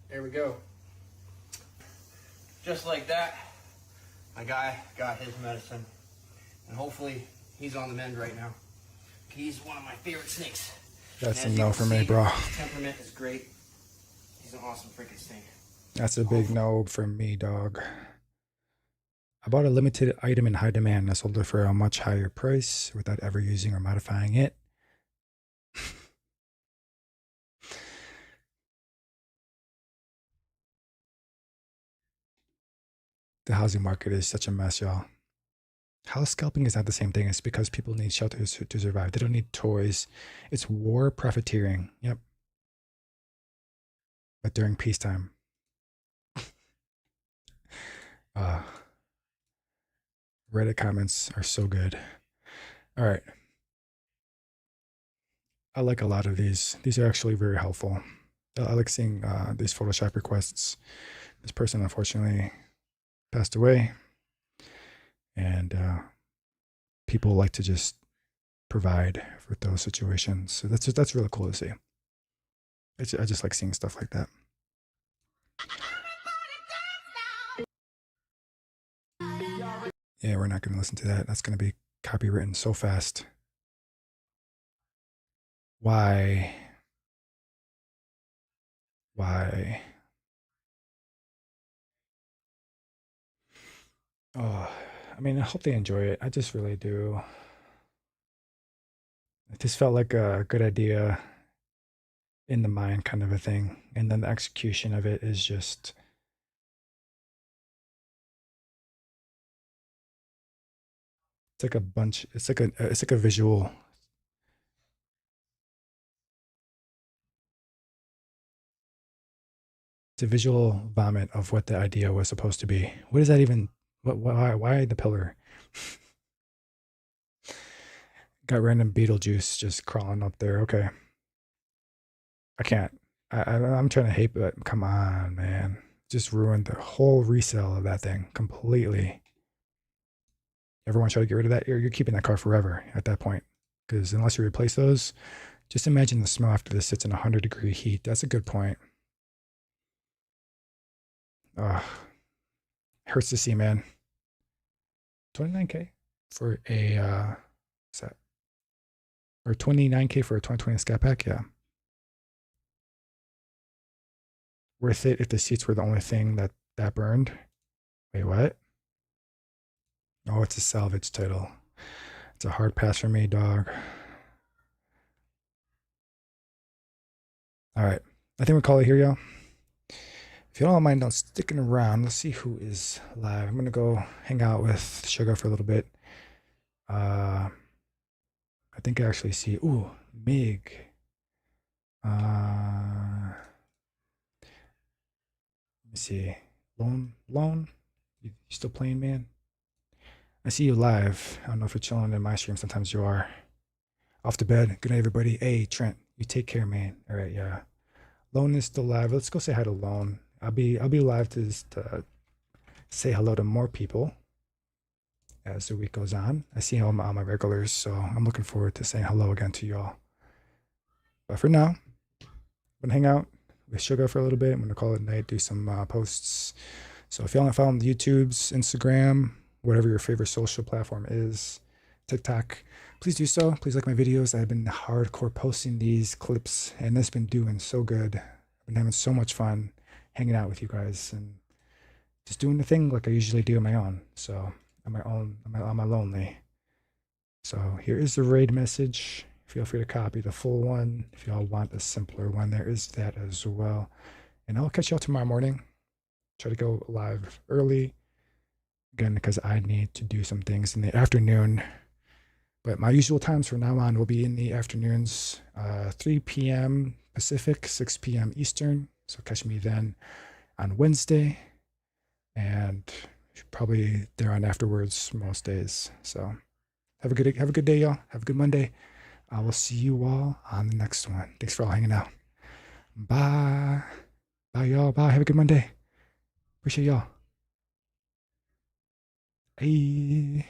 There we go. Just like that, my guy got his medicine. And hopefully he's on the mend right now. He's one of my favorite snakes. That's a And as you no can for me, see, bro. His temperament is great. He's an awesome freaking snake. That's a big no for me, dog. I bought a limited item in high demand and I sold it for a much higher price without ever using or modifying it. The housing market is such a mess, y'all. House scalping is not the same thing. It's because people need shelters to survive. They don't need toys. It's war profiteering. Yep. But during peacetime. Reddit comments are so good. All right. I like a lot of these. These are actually very helpful. I like seeing these Photoshop requests. This person unfortunately passed away. And people like to just provide for those situations. So that's really cool to see. I just like seeing stuff like that. Yeah, we're not going to listen to that. That's going to be copywritten so fast. Why? Why? Oh, I mean, I hope they enjoy it. I just really do. It just felt like a good idea in the mind, kind of a thing. And then the execution of it is just. It's like a bunch. It's like a visual. It's a visual vomit of what the idea was supposed to be. What is that even? What? Why the pillar? Got random Beetlejuice just crawling up there. Okay. I can't. I'm trying to hate, but come on, man. Just ruined the whole resale of that thing completely. Everyone try to get rid of that. You're keeping that car forever at that point. Because unless you replace those, just imagine the smell after this sits in 100-degree heat. That's a good point. Ugh. Hurts to see, man. 29K for a set. Or 29K for a 2020 Scat Pack, yeah. Worth it if the seats were the only thing that burned. Wait, what? Oh, it's a salvage title. It's a hard pass for me, dog. All right. I think we'll call it here, y'all. If you don't mind on sticking around, let's see who is live. I'm going to go hang out with Sugar for a little bit. I think I actually see, ooh, Mig. Let me see. Lone? You still playing, man? I see you live. I don't know if you're chilling in my stream. Sometimes you are. Off to bed. Good night, everybody. Hey, Trent, you take care, man. All right, yeah. Lone is still live. Let's go say hi to Lone. I'll be live to just say hello to more people as the week goes on. I see all my regulars, so I'm looking forward to saying hello again to y'all. But for now, I'm gonna hang out with Sugar for a little bit. I'm gonna call it a night, do some posts. So if y'all don't follow the YouTubes, Instagram, whatever your favorite social platform is, TikTok, please do so. Please like my videos. I've been hardcore posting these clips, and it's been doing so good. I've been having so much fun hanging out with you guys and just doing the thing like I usually do on my own. So on my lonely. So here is the raid message. Feel free to copy the full one. If y'all want a simpler one, there is that as well. And I'll catch y'all tomorrow morning. Try to go live early. Again, because I need to do some things in the afternoon. But my usual times from now on will be in the afternoons, 3 p.m. Pacific, 6 p.m. Eastern. So catch me then on Wednesday. And probably there on afterwards most days. So have a good day, y'all. Have a good Monday. I will see you all on the next one. Thanks for all hanging out. Bye. Bye, y'all. Bye. Have a good Monday. Appreciate y'all. Hey.